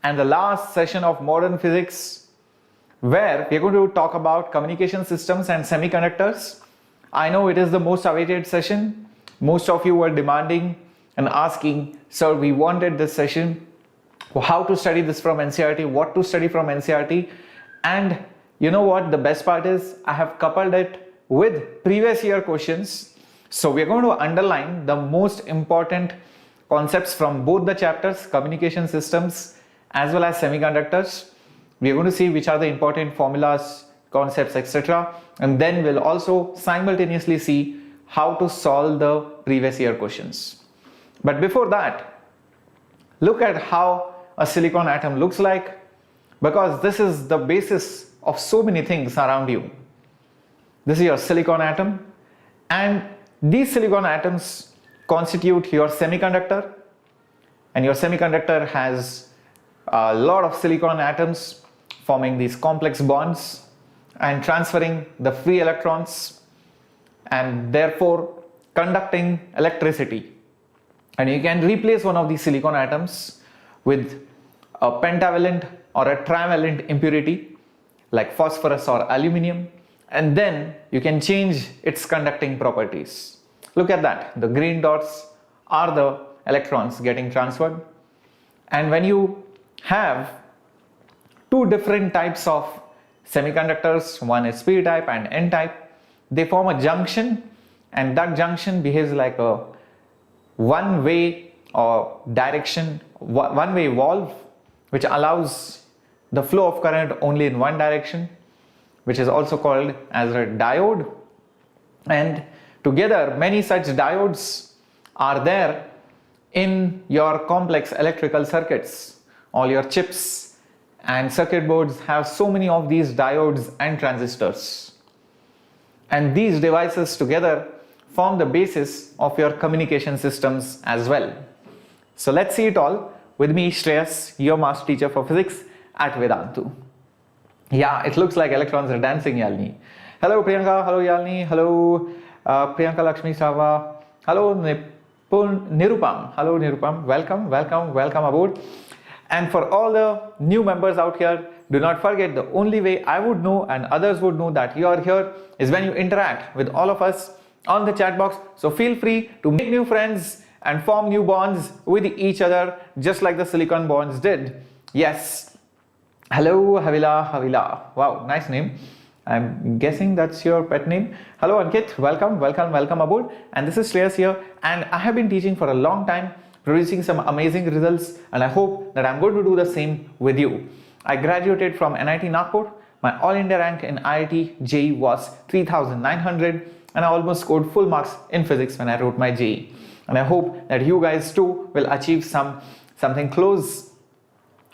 and the last session of Modern Physics, where we're going to talk about communication systems and semiconductors. I know it is the most awaited session. Most of you were demanding and asking, sir, we wanted this session. How to study this from NCERT, what to study from NCERT. And you know what the best part is? I have coupled it with previous year questions. So we're going to underline the most important concepts from both the chapters, communication systems as well as semiconductors. We are going to see which are the important formulas, concepts, etc. And then we'll also simultaneously see how to solve the previous year questions. But before that, look at how a silicon atom looks like, because this is the basis of so many things around you. This is your silicon atom, and these silicon atoms constitute your semiconductor, and your semiconductor has a lot of silicon atoms forming these complex bonds and transferring the free electrons and therefore conducting electricity. And you can replace one of these silicon atoms with a pentavalent or a trivalent impurity like phosphorus or aluminium, and then you can change its conducting properties. Look at that, the green dots are the electrons getting transferred. And when you have two different types of semiconductors, one is p type and n type, they form a junction, and that junction behaves like a one-way or direction, one-way valve, which allows the flow of current only in one direction, which is also called as a diode. And together many such diodes are there in your complex electrical circuits. All your chips and circuit boards have so many of these diodes and transistors, and these devices together form the basis of your communication systems as well. So let's see it all with me, Shreyas, your master teacher for physics at Vedantu. Yeah, it looks like electrons are dancing, Yalini. Hello Priyanka, hello Yalini, hello Priyanka Lakshmi Sava, hello Nirupam, hello Nirupam, welcome aboard. And for all the new members out here, do not forget, the only way I would know and others would know that you are here is when you interact with all of us on the chat box. So feel free to make new friends and form new bonds with each other, just like the silicon bonds did. Yes. Hello Havila. Wow, nice name. I'm guessing that's your pet name. Hello Ankit, welcome aboard. And this is Shreyas here, and I have been teaching for a long time, producing some amazing results, and I hope that I'm going to do the same with you. I graduated from NIT Nagpur. My All India rank in IIT JEE was 3900, and I almost scored full marks in physics when I wrote my JEE. And I hope that you guys too will achieve something close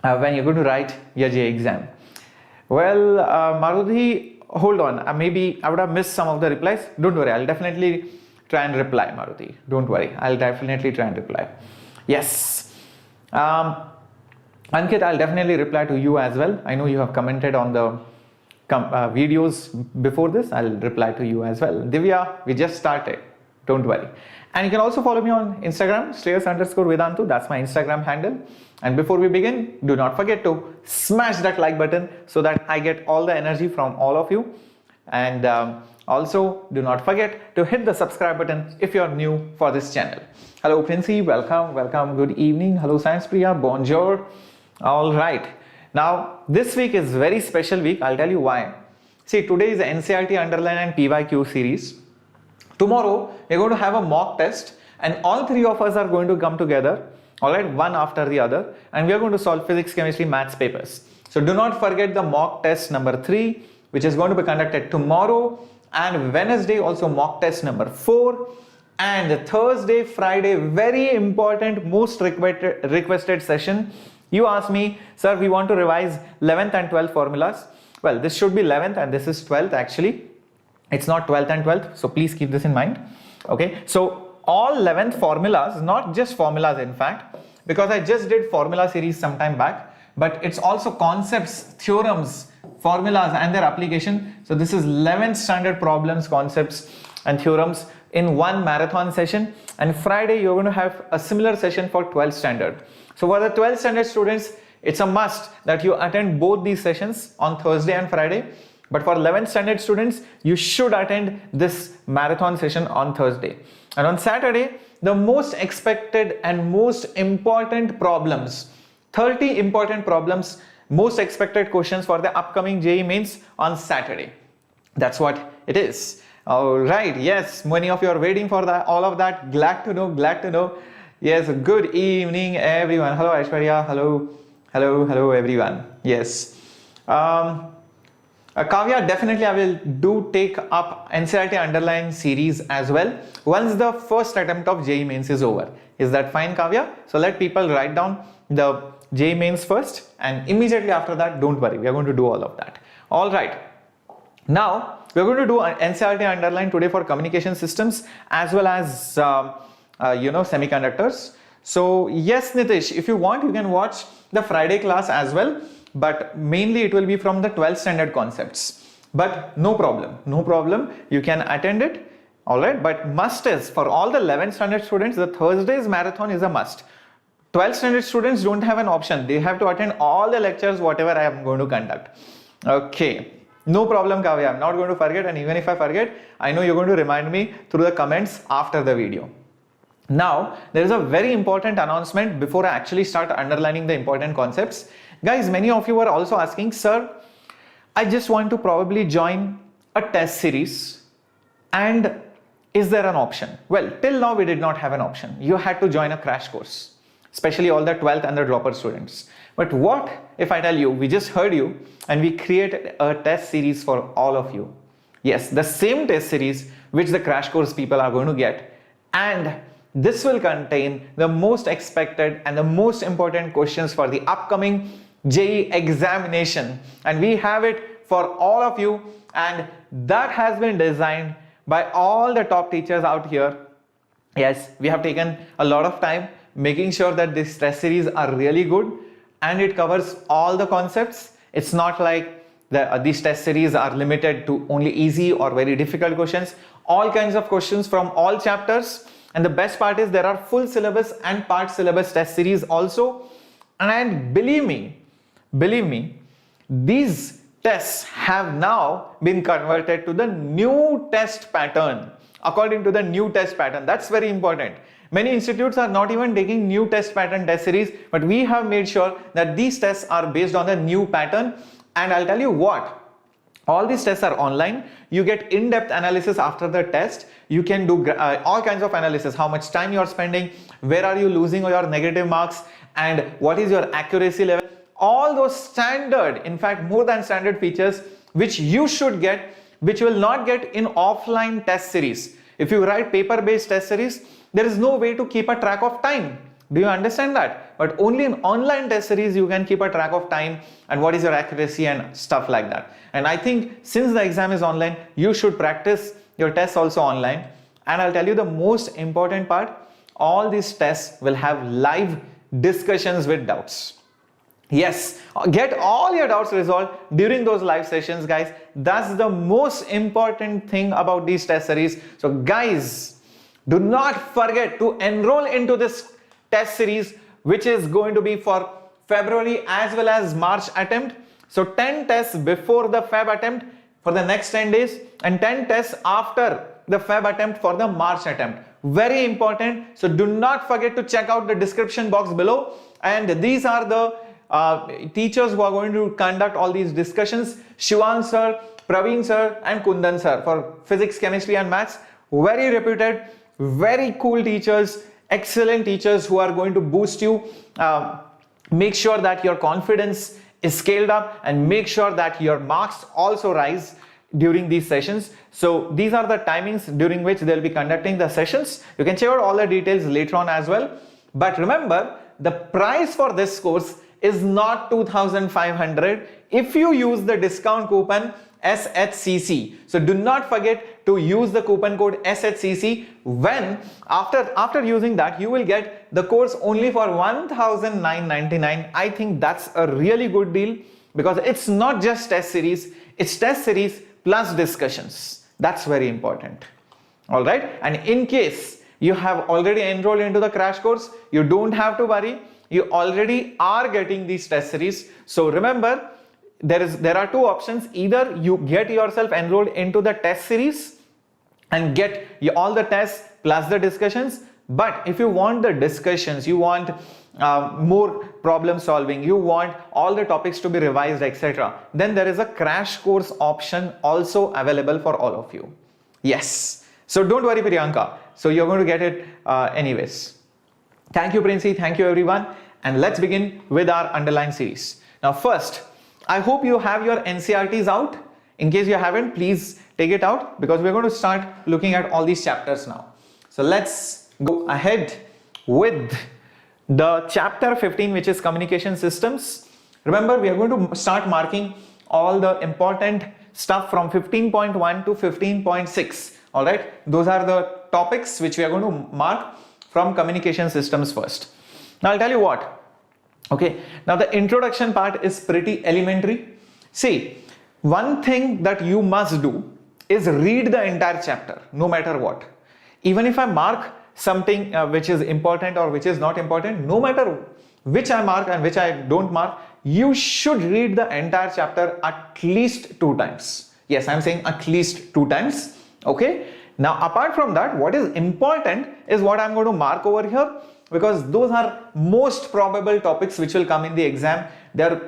when you're going to write your JEE exam. Well, Maruthi, hold on. Maybe I would have missed some of the replies. Don't worry, I'll definitely try and reply, Maruthi. Don't worry, I'll definitely try and reply. Yes. Ankit, I'll definitely reply to you as well. I know you have commented on the videos before this. I'll reply to you as well. Divya, we just started. Don't worry. And you can also follow me on Instagram, Shreyas_Vedantu. That's my Instagram handle. And before we begin, do not forget to smash that like button so that I get all the energy from all of you. And also, do not forget to hit the subscribe button if you're new for this channel. Hello Princey, welcome, good evening. Hello Science Priya, bonjour. All right. Now, this week is very special week. I'll tell you why. See, today is the NCERT Underline PYQ series. Tomorrow, we're going to have a mock test, and all three of us are going to come together, all right, one after the other, and we are going to solve physics, chemistry, maths papers. So do not forget the mock test number 3, which is going to be conducted tomorrow, and Wednesday also mock test number 4, and Thursday, Friday, very important, most requested session. You asked me, sir, we want to revise 11th and 12th formulas. Well, this should be 11th and this is 12th actually. It's not 12th and 12th, so please keep this in mind. Okay, so all 11th formulas, not just formulas in fact, because I just did formula series some time back, but it's also concepts, theorems, formulas and their application. So this is 11th standard problems, concepts and theorems in one marathon session, and Friday you're going to have a similar session for 12th standard. So for the 12th standard students, It's a must that you attend both these sessions on Thursday and Friday. But for 11th standard students, you should attend this marathon session on Thursday. And on Saturday, the most expected and most important problems, 30 important problems, most expected questions for the upcoming JEE Mains on Saturday. That's what it is. All right. Yes, many of you are waiting for that. All of that. Glad to know. Glad to know. Yes. Good evening, everyone. Hello, Aishwarya. Hello. Hello. Hello, everyone. Yes. Kavya, definitely I will take up NCERT Underline series as well once the first attempt of JEE Mains is over. Is that fine, Kavya? So let people write down the JEE Mains first, and immediately after that, don't worry, we are going to do all of that. All right. Now we are going to do NCERT Underline today for communication systems as well as semiconductors. So yes, Nitish, if you want, you can watch the Friday class as well, but mainly it will be from the 12th standard concepts. But no problem, you can attend it. All right, but must is for all the 11th standard students, the Thursday's marathon is a must. 12th standard students don't have an option. They have to attend all the lectures, whatever I am going to conduct. Okay. No problem, Kavya. I'm not going to forget, and even if I forget, I know you're going to remind me through the comments after the video. Now, there is a very important announcement before I actually start underlining the important concepts. Guys, many of you are also asking, sir, I just want to probably join a test series, and is there an option? Well, till now we did not have an option. You had to join a crash course, especially all the 12th and the dropper students. But what if I tell you, we just heard you and we created a test series for all of you. Yes, the same test series which the crash course people are going to get, and this will contain the most expected and the most important questions for the upcoming JEE examination, and we have it for all of you, and that has been designed by all the top teachers out here. Yes, we have taken a lot of time making sure that these test series are really good and it covers all the concepts. It's not like these test series are limited to only easy or very difficult questions. All kinds of questions from all chapters, and the best part is there are full syllabus and part syllabus test series also. And believe me, these tests have now been converted to the new test pattern. According to the new test pattern, that's very important. Many institutes are not even taking new test pattern test series, but we have made sure that these tests are based on the new pattern. And I'll tell you what, all these tests are online. You get in-depth analysis after the test. You can do all kinds of analysis, how much time you are spending, where are you losing your negative marks, and what is your accuracy level. All those standard, in fact more than standard features which you should get, which will not get in offline test series. If you write paper-based test series, there is no way to keep a track of time. Do you understand that? But only in online test series you can keep a track of time and what is your accuracy and stuff like that. And I think since the exam is online, you should practice your tests also online. And I'll tell you the most important part, all these tests will have live discussions with doubts. Yes, get all your doubts resolved during those live sessions, guys. That's the most important thing about these test series. So guys, do not forget to enroll into this test series, which is going to be for February as well as March attempt. So 10 tests before the Feb attempt for the next 10 days, and 10 tests after the Feb attempt for the March attempt. Very important. So do not forget to check out the description box below. And these are the teachers who are going to conduct all these discussions: Shivan sir, Praveen sir, and Kundan sir for physics, chemistry and maths. Very reputed, very cool teachers, excellent teachers who are going to boost you, make sure that your confidence is scaled up, and make sure that your marks also rise during these sessions. So these are the timings during which they'll be conducting the sessions. You can check out all the details later on as well. But remember, the price for this course is not 2,500 if you use the discount coupon SHCC. So do not forget to use the coupon code SHCC. When after using that, you will get the course only for 1,999. I think that's a really good deal, because it's not just test series, it's test series plus discussions. That's very important. All right. And in case you have already enrolled into the crash course, you don't have to worry. you already are getting these test series. So remember, there are two options. Either you get yourself enrolled into the test series and get all the tests plus the discussions. But if you want the discussions, you want more problem solving, you want all the topics to be revised, etc., then there is a crash course option also available for all of you. Yes. So don't worry, Priyanka. So you're going to get it anyways. Thank you, Princey. Thank you, everyone. And let's begin with our underline series. Now, first, I hope you have your NCERTs out. In case you haven't, please take it out, because we're going to start looking at all these chapters now. So let's go ahead with the chapter 15, which is communication systems. Remember, we are going to start marking all the important stuff from 15.1 to 15.6. All right, those are the topics which we are going to mark from communication systems first. Now I'll tell you what. Okay, now the introduction part is pretty elementary. See, one thing that you must do is read the entire chapter, no matter what. Even if I mark something which is important or which is not important, no matter which I mark and which I don't mark, you should read the entire chapter at least 2 times. Yes, I'm saying at least 2 times. Okay. Now, apart from that, what is important is what I'm going to mark over here, because those are most probable topics which will come in the exam. They're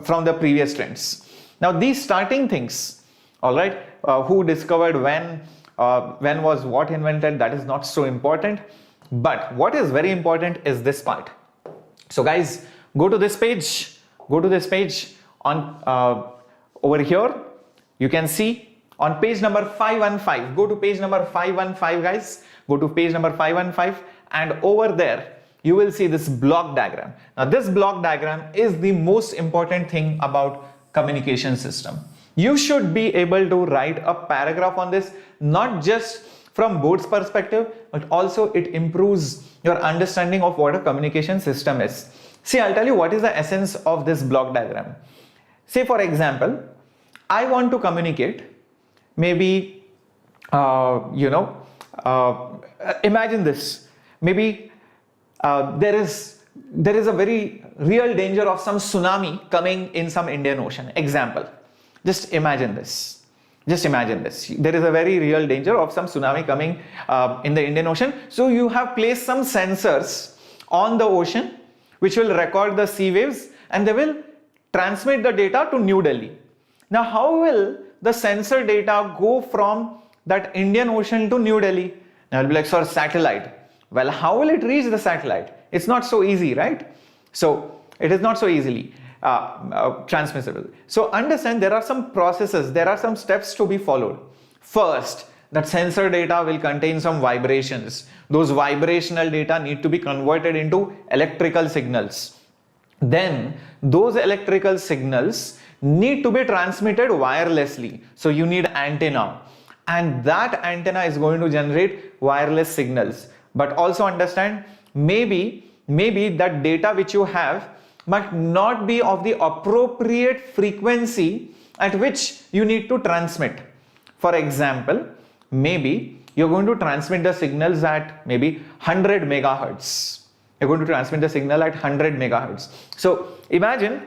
from the previous trends. Now, these starting things, all right, who discovered when was what invented, that is not so important. But what is very important is this part. So guys, go to this page. Go to this page on over here. You can see on page number 515. Go to page number 515, guys. Go to page number 515, and over there you will see this block diagram. Now this block diagram is the most important thing about communication system. You should be able to write a paragraph on this, not just from board's perspective, but also it improves your understanding of what a communication system is. See, I'll tell you what is the essence of this block diagram. Say, for example, I want to communicate, maybe, imagine this. Maybe there is a very real danger of some tsunami coming in some Indian Ocean. Example. Just imagine this. Just imagine this. There is a very real danger of some tsunami coming in the Indian Ocean. So you have placed some sensors on the ocean which will record the sea waves, and they will transmit the data to New Delhi. Now, how will the sensor data go from that Indian Ocean to New Delhi? Now, you'll be like, sir, satellite. Well, how will it reach the satellite? It's not so easy, right? So it is not so easily transmissible. So understand, there are some processes, there are some steps to be followed. First, that sensor data will contain some vibrations. Those vibrational data need to be converted into electrical signals. Then those electrical signals need to be transmitted wirelessly. So you need antenna, and that antenna is going to generate wireless signals. But also understand, maybe that data which you have might not be of the appropriate frequency at which you need to transmit. For example, maybe you're going to transmit the signals at maybe 100 megahertz. You're going to transmit the signal at 100 megahertz. So imagine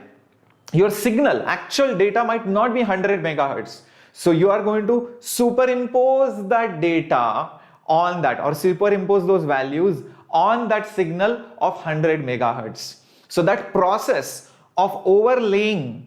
your signal, actual data might not be 100 megahertz. So you are going to superimpose that data on that, or superimpose those values on that signal of 100 megahertz. So that process of overlaying,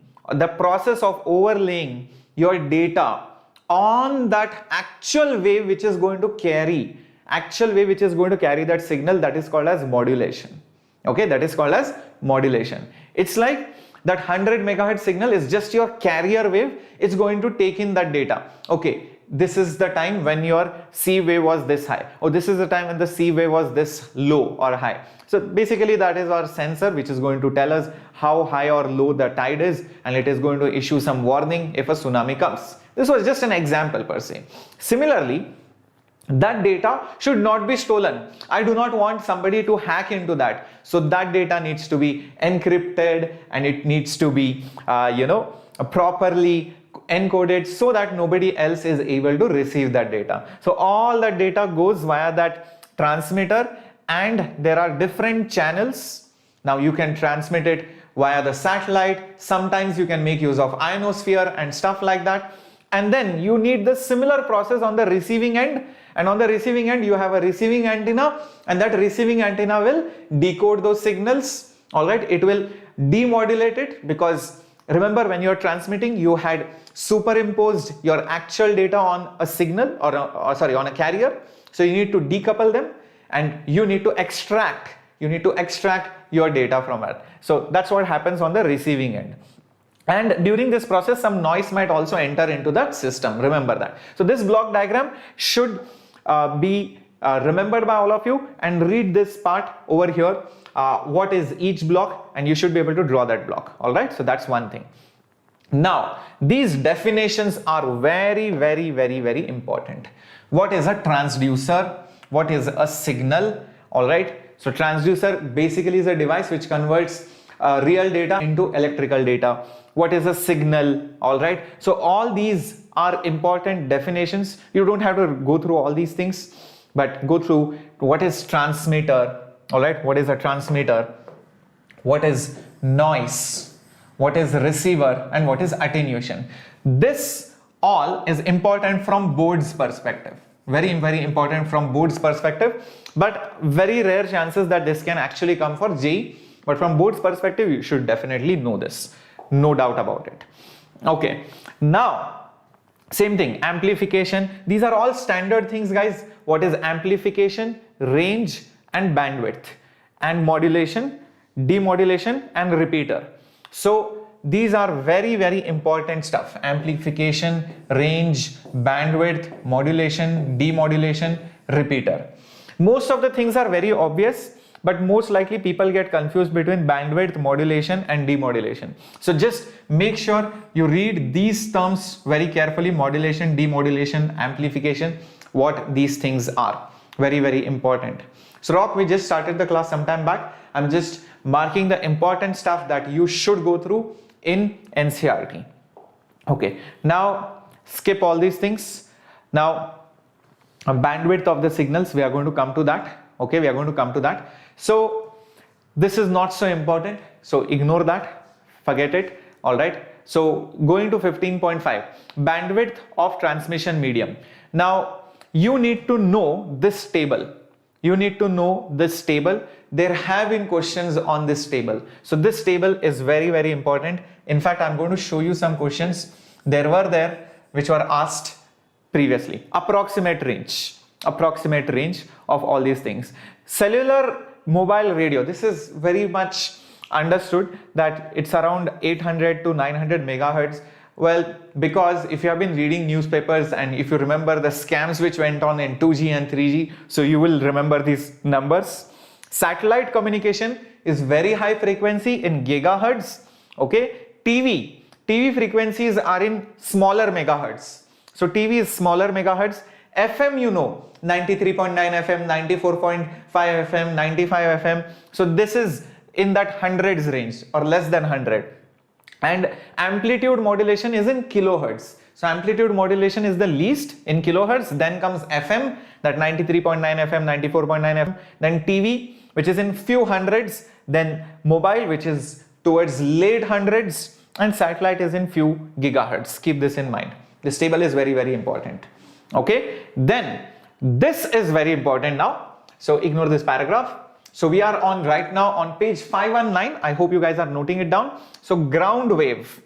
your data on that actual wave which is going to carry, that signal, that is called as modulation. Okay, that is called as modulation. It's like that 100 megahertz signal is just your carrier wave. It's going to take in that data. Okay, this is the time when your sea wave was this high, or this is the time when the sea wave was this low or high. So basically that is our sensor which is going to tell us how high or low the tide is, and it is going to issue some warning if a tsunami comes. This was just an example per se. Similarly, that data should not be stolen. I do not want somebody to hack into that. So that data needs to be encrypted, and it needs to be properly encoded so that nobody else is able to receive that data. So all that data goes via that transmitter, and there are different channels Now you can transmit it via the satellite. Sometimes you can make use of ionosphere and stuff like that. And then you need the similar process on the receiving end. And on the receiving end, you have a receiving antenna, and that receiving antenna will decode those signals. All right, it will demodulate it, because remember, when you're transmitting, you had superimposed your actual data on a signal or on a carrier. So you need to decouple them, and you need to extract your data from it. So that's what happens on the receiving end. And during this process, some noise might also enter into that system. Remember that. So this block diagram should be remembered by all of you, and read this part over here. What is each block, and you should be able to draw that block. All right. So that's one thing. Now, these definitions are very, very, very, very important. What is a transducer? What is a signal? All right. So transducer basically is a device which converts real data into electrical data. What is a signal? All right. So all these are important definitions. You don't have to go through all these things, but go through what is transmitter. All right. What is a transmitter? What is noise? What is receiver? And what is attenuation? This all is important from board's perspective. Very, very important from board's perspective, but very rare chances that this can actually come for JEE. But from board's perspective, you should definitely know this. No doubt about it. Okay. Now, same thing, amplification. These are all standard things, guys. What is amplification, range, and bandwidth, and modulation, demodulation, and repeater. So these are very, very important stuff. Amplification, range, bandwidth, modulation, demodulation, repeater. Most of the things are very obvious, but most likely people get confused between bandwidth, modulation, and demodulation. So just make sure you read these terms very carefully: modulation, demodulation, amplification, what these things are. Very, very important. So Rock, we just started the class some time back. I'm just marking the important stuff that you should go through in NCERT. Okay, now skip all these things. Now, bandwidth of the signals, we are going to come to that. Okay, we are going to come to that. So this is not so important, so ignore that, forget it. All right. So going to 15.5, bandwidth of transmission medium. Now you need to know this table. You need to know this table. There have been questions on this table. So this table is very, very important. In fact, I'm going to show you some questions which were asked previously. Approximate range of all these things. Cellular mobile radio, this is very much understood that it's around 800 to 900 megahertz. Well, because if you have been reading newspapers and if you remember the scams which went on in 2G and 3G, so you will remember these numbers. Satellite communication is very high frequency in gigahertz. Okay, TV frequencies are in smaller megahertz. So TV is smaller megahertz. FM, you know, 93.9 FM, 94.5 FM, 95 FM. So this is in that hundreds range or less than 100. And amplitude modulation is in kilohertz. So amplitude modulation is the least in kilohertz. Then comes FM, that 93.9 FM, 94.9 FM. Then TV, which is in few hundreds. Then mobile, which is towards late hundreds. And satellite is in few gigahertz. Keep this in mind. This table is very, very important. Okay. Then this is very important now. So ignore this paragraph. So we are on right now on page 519. I hope you guys are noting it down. So ground wave.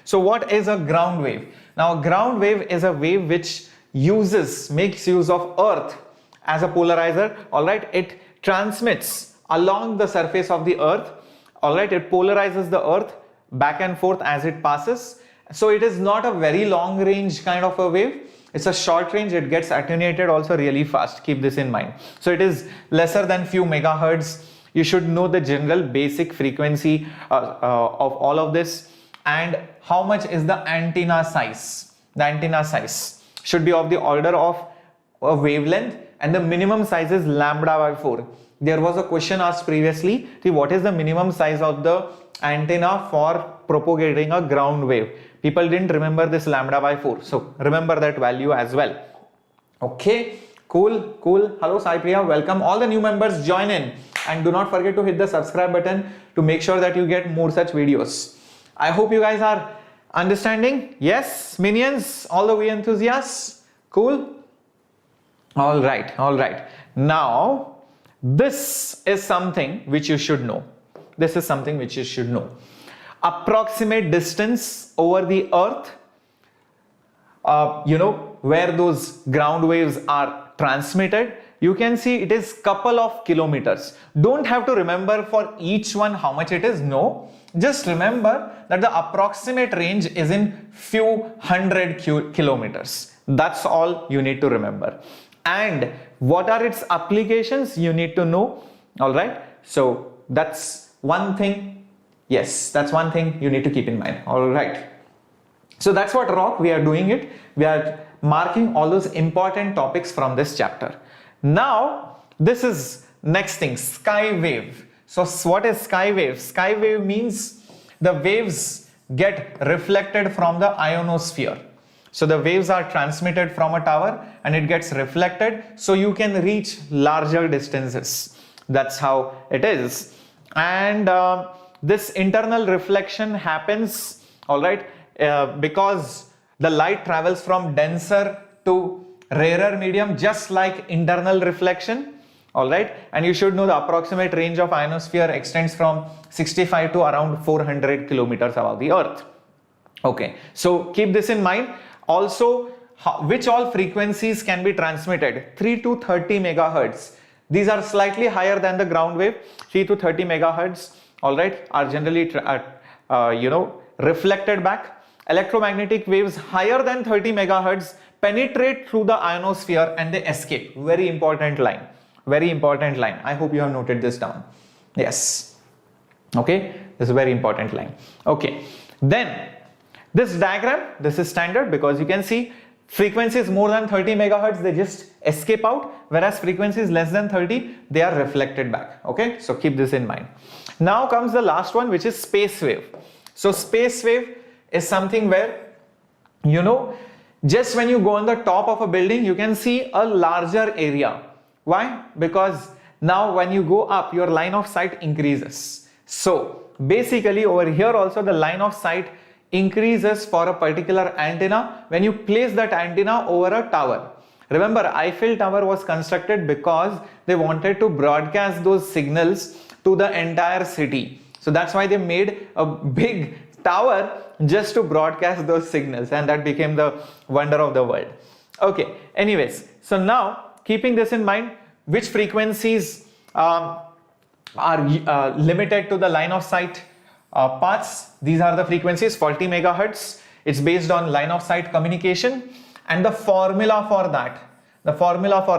So what is a ground wave? Now a ground wave is a wave which makes use of earth as a polarizer. All right. It transmits along the surface of the earth. All right. It polarizes the earth back and forth as it passes. So it is not a very long range kind of a wave. It's a short range. It gets attenuated also really fast. Keep this in mind. So it is lesser than few megahertz. You should know the general basic frequency of all of this. And how much is the antenna size? The antenna size should be of the order of a wavelength, and the minimum size is lambda by 4. There was a question asked previously. See, what is the minimum size of the antenna for propagating a ground wave? People didn't remember this lambda by 4. So remember that value as well. Okay, cool. Hello Sai Priya, welcome. All the new members join in. and do not forget to hit the subscribe button to make sure that you get more such videos. I hope you guys are understanding. Yes, minions, all the way enthusiasts. Cool. All right. Now, this is something which you should know. Approximate distance over the earth, where those ground waves are transmitted. You can see it is couple of kilometers. Don't have to remember for each one how much it is. No, just remember that the approximate range is in few hundred kilometers. That's all you need to remember. And what are its applications, you need to know. All right, so that's one thing. Yes, that's one thing you need to keep in mind. All right, so that's what rock we are doing it. We are marking all those important topics from this chapter. Now this is next thing, sky wave. So what is sky wave? Sky wave means the waves get reflected from the ionosphere. So the waves are transmitted from a tower and it gets reflected, so you can reach larger distances. That's how it is. And this internal reflection happens, all right, because the light travels from denser to rarer medium, just like internal reflection. All right, and you should know the approximate range of ionosphere extends from 65 to around 400 kilometers above the earth. Okay, so keep this in mind. Also, which all frequencies can be transmitted? 3 to 30 megahertz. These are slightly higher than the ground wave. 3 to 30 megahertz, all right, are generally reflected back. Electromagnetic waves higher than 30 megahertz penetrate through the ionosphere and they escape. Very important line. I hope you have noted this down. Yes. Okay, this is a very important line. Okay, then this diagram, this is standard because you can see frequencies more than 30 megahertz, they just escape out, whereas frequencies less than 30, they are reflected back. Okay, so keep this in mind. Now comes the last one, which is space wave. So space wave is something where, just when you go on the top of a building, you can see a larger area. Why? Because now when you go up, your line of sight increases. So basically over here also the line of sight increases for a particular antenna when you place that antenna over a tower. Remember, Eiffel Tower was constructed because they wanted to broadcast those signals to the entire city. So that's why they made a big tower just to broadcast those signals, and that became the wonder of the world. Okay, anyways, so now keeping this in mind, which frequencies are limited to the line of sight paths? These are the frequencies. 40 megahertz, it's based on line of sight communication, and the formula for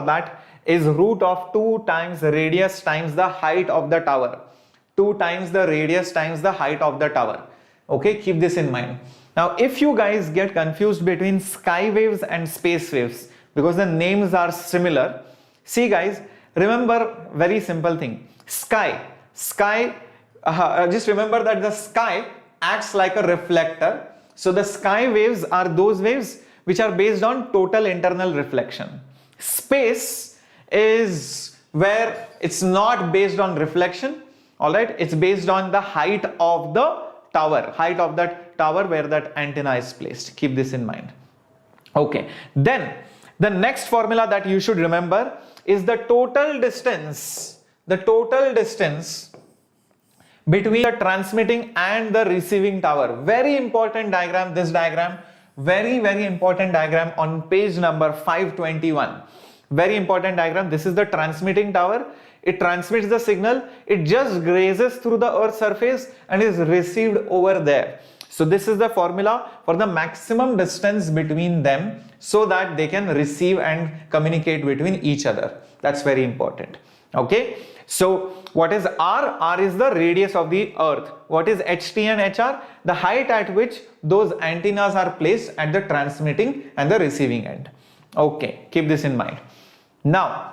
that is root of 2 times radius times the height of the tower. 2 times the radius times the height of the tower. Okay, keep this in mind. Now if you guys get confused between sky waves and space waves because the names are similar, see guys, remember very simple thing. Just remember that the sky acts like a reflector. So the sky waves are those waves which are based on total internal reflection. Space is where it's not based on reflection. All right, it's based on the height of the tower, where that antenna is placed. Keep this in mind. Okay, then the next formula that you should remember is the total distance between the transmitting and the receiving tower. Very important diagram, this diagram, very important diagram on page number 521. Very important diagram. This is the transmitting tower. It transmits the signal, it just grazes through the earth's surface and is received over there. So this is the formula for the maximum distance between them so that they can receive and communicate between each other. That's very important. Okay, so what is R? R is the radius of the earth. What is HT and HR? The height at which those antennas are placed at the transmitting and the receiving end. Okay, keep this in mind. Now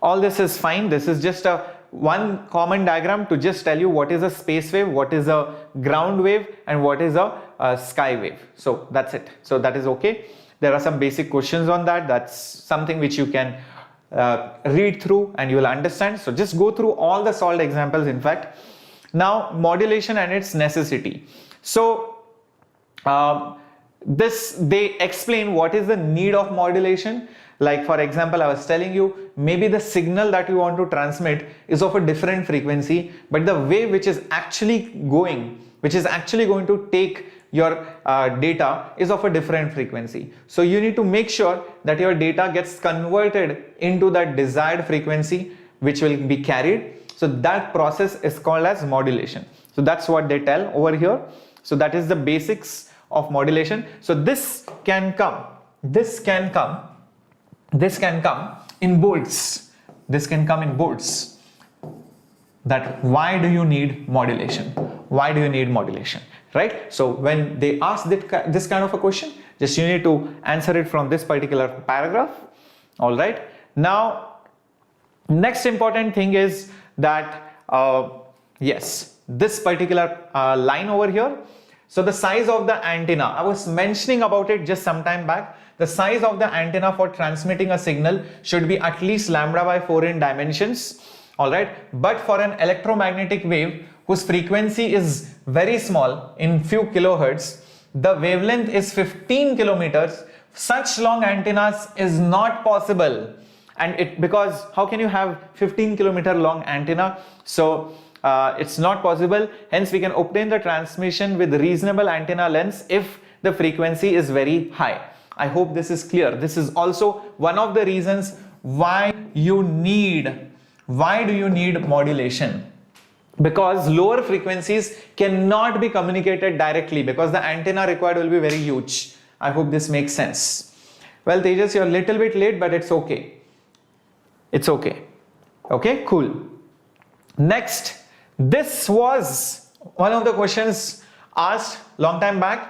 all this is fine. This is just one common diagram to just tell you what is a space wave, what is a ground wave, and what is a sky wave. So that's it. So that is okay. There are some basic questions on that. That's something which you can read through and you will understand. So just go through all the solved examples in fact. Now modulation and its necessity. So they explain what is the need of modulation. Like for example, I was telling you, maybe the signal that you want to transmit is of a different frequency, but the wave which is actually going to take your data is of a different frequency. So you need to make sure that your data gets converted into that desired frequency which will be carried. So that process is called as modulation. So that's what they tell over here. So that is the basics of modulation. So this can come in bolts. This can come in bolts. That why do you need modulation? Why do you need modulation? Right? So when they ask this kind of a question, just you need to answer it from this particular paragraph. All right. Now, next important thing is that yes, this particular line over here. So the size of the antenna, I was mentioning about it just some time back. The size of the antenna for transmitting a signal should be at least λ/4 in dimensions. All right. But for an electromagnetic wave whose frequency is very small in few kilohertz, the wavelength is 15 kilometers. Such long antennas is not possible. And because how can you have 15 kilometer long antenna? So it's not possible. Hence we can obtain the transmission with reasonable antenna lengths if the frequency is very high. I hope this is clear. This is also one of the reasons why do you need modulation, because lower frequencies cannot be communicated directly because the antenna required will be very huge. I hope this makes sense. Well, Tejas, you're a little bit late, but it's okay. It's okay. Okay, cool. Next, this was one of the questions asked long time back.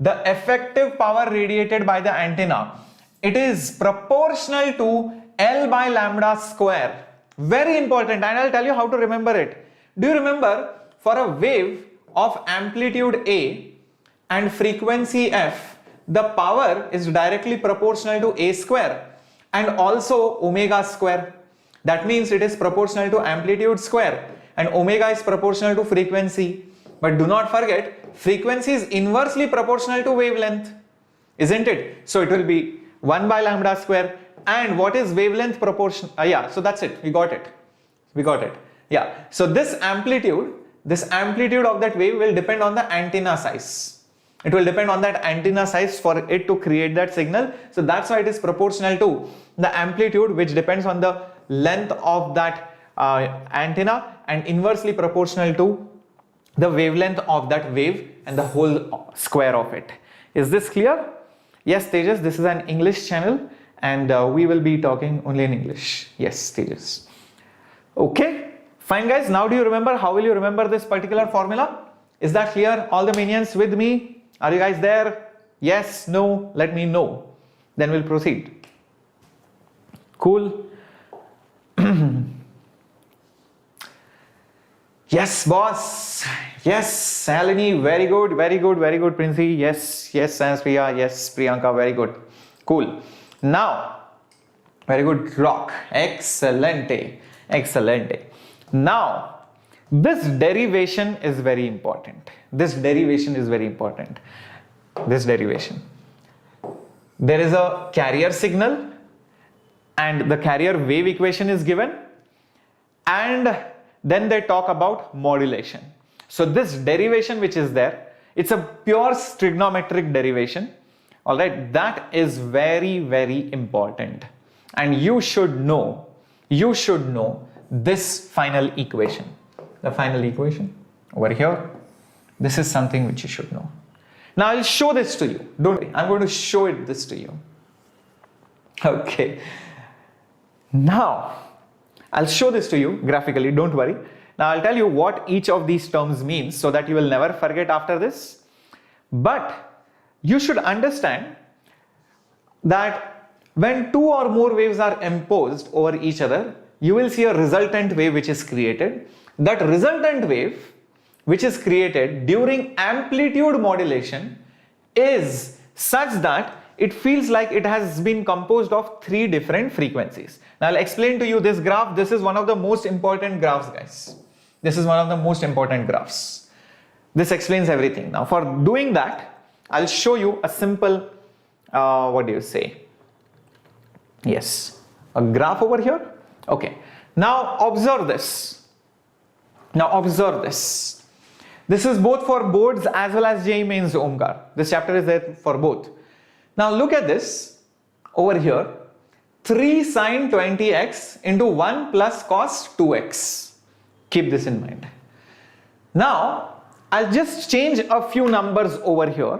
The effective power radiated by the antenna, it is proportional to L/λ². Very important, and I'll tell you how to remember it. Do you remember, for a wave of amplitude A and frequency F, the power is directly proportional to A square and also omega square. That means it is proportional to amplitude square and omega is proportional to frequency. But do not forget, frequency is inversely proportional to wavelength, isn't it? So it will be 1/λ². And what is wavelength proportion? Yeah, so that's it. We got it. Yeah. So this amplitude of that wave will depend on the antenna size. It will depend on that antenna size for it to create that signal. So that's why it is proportional to the amplitude, which depends on the length of that antenna, and inversely proportional to the wavelength of that wave and the whole square of it. Is this clear? Yes, Tejas, this is an English channel and we will be talking only in English. Yes, Tejas. Okay, fine guys. Now do you remember? How will you remember this particular formula? Is that clear? All the minions with me? Are you guys there? Yes, no, let me know. Then we'll proceed. Cool. Yes, boss. Yes, Shalini, very good, Princey. Yes, Sanspriya, yes, Priyanka, very good. Cool. Now, very good, Rock. Excelente. Now, this derivation is very important. There is a carrier signal and the carrier wave equation is given, and then they talk about modulation. So this derivation which is there, it's a pure trigonometric derivation. All right, that is very, very important, and you should know this final equation. The final equation over here, this is something which you should know. Now I'll show this to you. Don't worry, I'm going to show this to you. Okay. Now I'll show this to you graphically, don't worry. Now I'll tell you what each of these terms means so that you will never forget after this. But you should understand that when two or more waves are imposed over each other, you will see a resultant wave which is created. That resultant wave which is created during amplitude modulation is such that it feels like it has been composed of 3 different frequencies. Now I'll explain to you this graph. This is one of the most important graphs, guys. This is one of the most important graphs. This explains everything. Now for doing that, I'll show you a simple, what do you say? Yes, a graph over here. Okay, now observe this. Now observe this. This is both for boards as well as JEE Mains Omkar. This chapter is there for both. Now look at this over here. 3 sine 20x into 1 plus cos 2x. Keep this in mind. Now I'll just change a few numbers over here.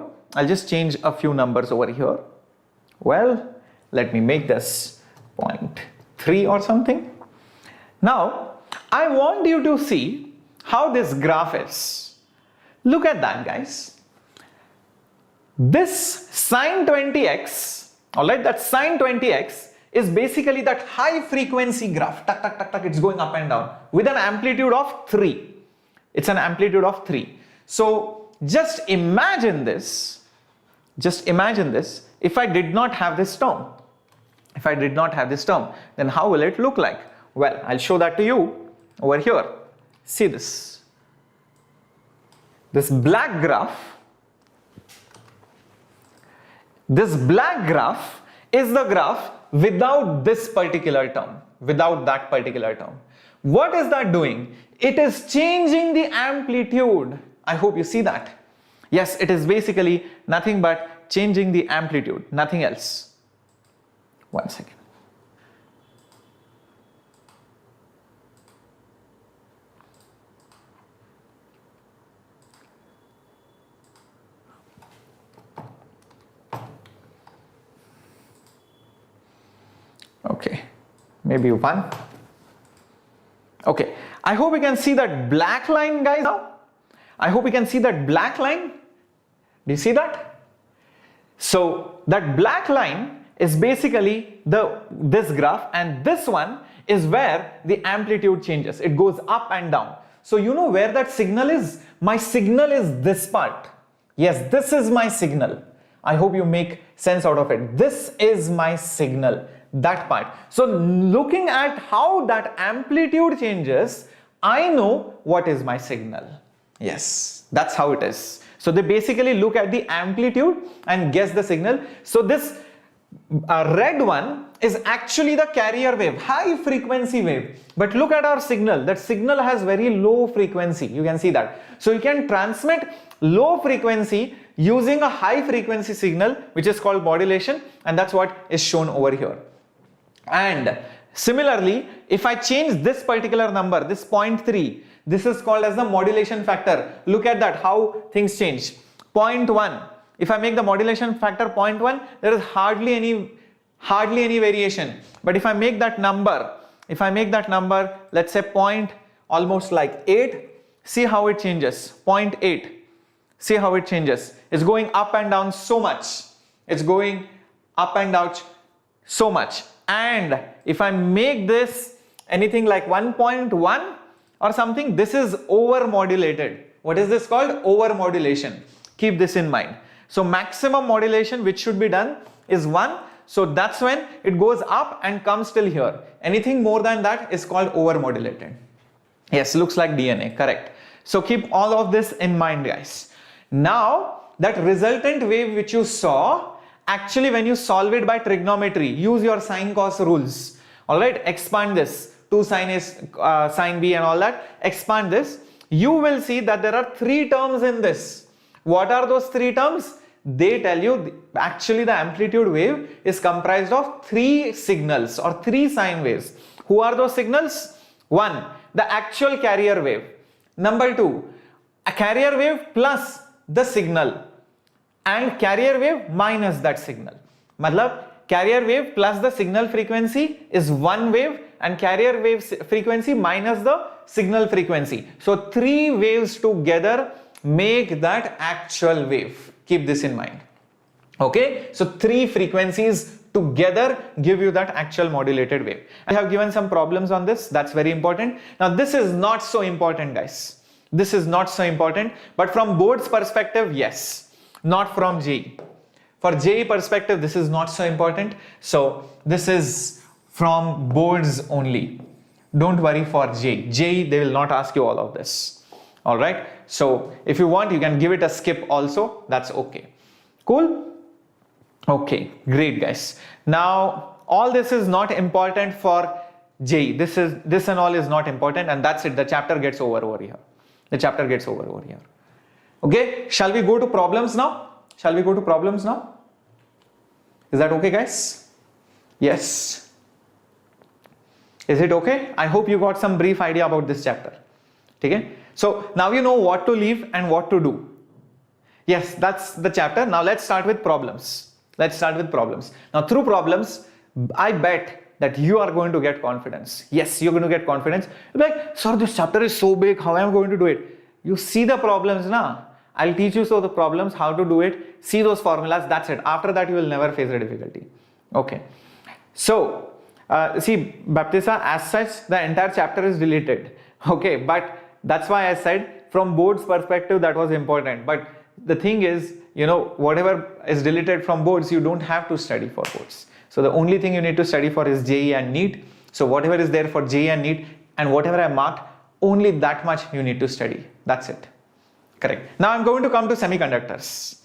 Well, let me make this 0.3 or something. Now I want you to see how this graph is. Look at that, guys. This sine 20x, alright, that sine 20x is basically that high frequency graph. Tuck, tuck, tuck, tuck, it's going up and down with an amplitude of 3. It's an amplitude of 3. So just imagine this. If I did not have this term. Then how will it look like? Well, I'll show that to you over here. See this. This black graph is the graph without this particular term, without that particular term. What is that doing? It is changing the amplitude. I hope you see that. Yes, it is basically nothing but changing the amplitude, nothing else. 1 second. Okay, maybe 1. Okay, I hope you can see that black line, guys, now. I hope you can see that black line. Do you see that? So that black line is basically this graph, and this one is where the amplitude changes. It goes up and down. So you know where that signal is? My signal is this part. Yes, this is my signal. I hope you make sense out of it. This is my signal. That part. So looking at how that amplitude changes, I know what is my signal. Yes, that's how it is. So they basically look at the amplitude and guess the signal. So this red one is actually the carrier wave, high frequency wave. But look at our signal. That signal has very low frequency. You can see that. So you can transmit low frequency using a high frequency signal, which is called modulation, and that's what is shown over here. And similarly, if I change this particular number, this 0.3, this is called as the modulation factor. Look at that, how things change. 0.1, if I make the modulation factor 0.1, there is hardly any variation. But if I make that number, let's say almost like 8, see how it changes. 0.8, see how it changes. It's going up and down so much. It's going up and down so much. And if I make this anything like 1.1 or something, this is over modulated. What is this called? Over modulation. Keep this in mind. So maximum modulation which should be done is 1. So that's when it goes up and comes till here. Anything more than that is called over modulated. Yes, looks like DNA, correct. So keep all of this in mind, guys. Now that resultant wave which you saw, actually when you solve it by trigonometry, use your sine cos rules. Alright, expand this. 2 sine A, sine B and all that. Expand this. You will see that there are 3 terms in this. What are those 3 terms? They tell you actually the amplitude wave is comprised of 3 signals or 3 sine waves. Who are those signals? 1, the actual carrier wave. Number 2, a carrier wave plus the signal. And carrier wave minus that signal. Matlab, carrier wave plus the signal frequency is 1 wave, and carrier wave frequency minus the signal frequency. So 3 waves together make that actual wave. Keep this in mind. Okay, so 3 frequencies together give you that actual modulated wave. I have given some problems on this. That's very important. Now this is not so important, guys. This is not so important, but from board's perspective, yes. Not from JEE. For JEE perspective, this is not so important. So this is from boards only. Don't worry for JEE. JEE, they will not ask you all of this. All right. So if you want, you can give it a skip also. That's okay. Cool. Okay, great guys. Now all this is not important for JEE. This and all is not important, and that's it. The chapter gets over here. The chapter gets over here. Okay, shall we go to problems now? Shall we go to problems now? Is that okay, guys? Yes. Is it okay? I hope you got some brief idea about this chapter. Okay? So now you know what to leave and what to do. Yes, that's the chapter. Now let's start with problems. Let's start with problems. Now through problems, I bet that you are going to get confidence. Yes, you're going to get confidence. You're like, sir, this chapter is so big. How am I going to do it? You see the problems now. I'll teach you the problems, how to do it. See those formulas. That's it. After that, you will never face a difficulty. Okay. So, see, Baptista, as such, the entire chapter is deleted. Okay. But that's why I said from board's perspective, that was important. But the thing is, you know, whatever is deleted from boards, you don't have to study for boards. So the only thing you need to study for is JEE and NEET. So whatever is there for JEE and NEET and whatever I marked, only that much you need to study. That's it. Correct. Now I'm going to come to semiconductors.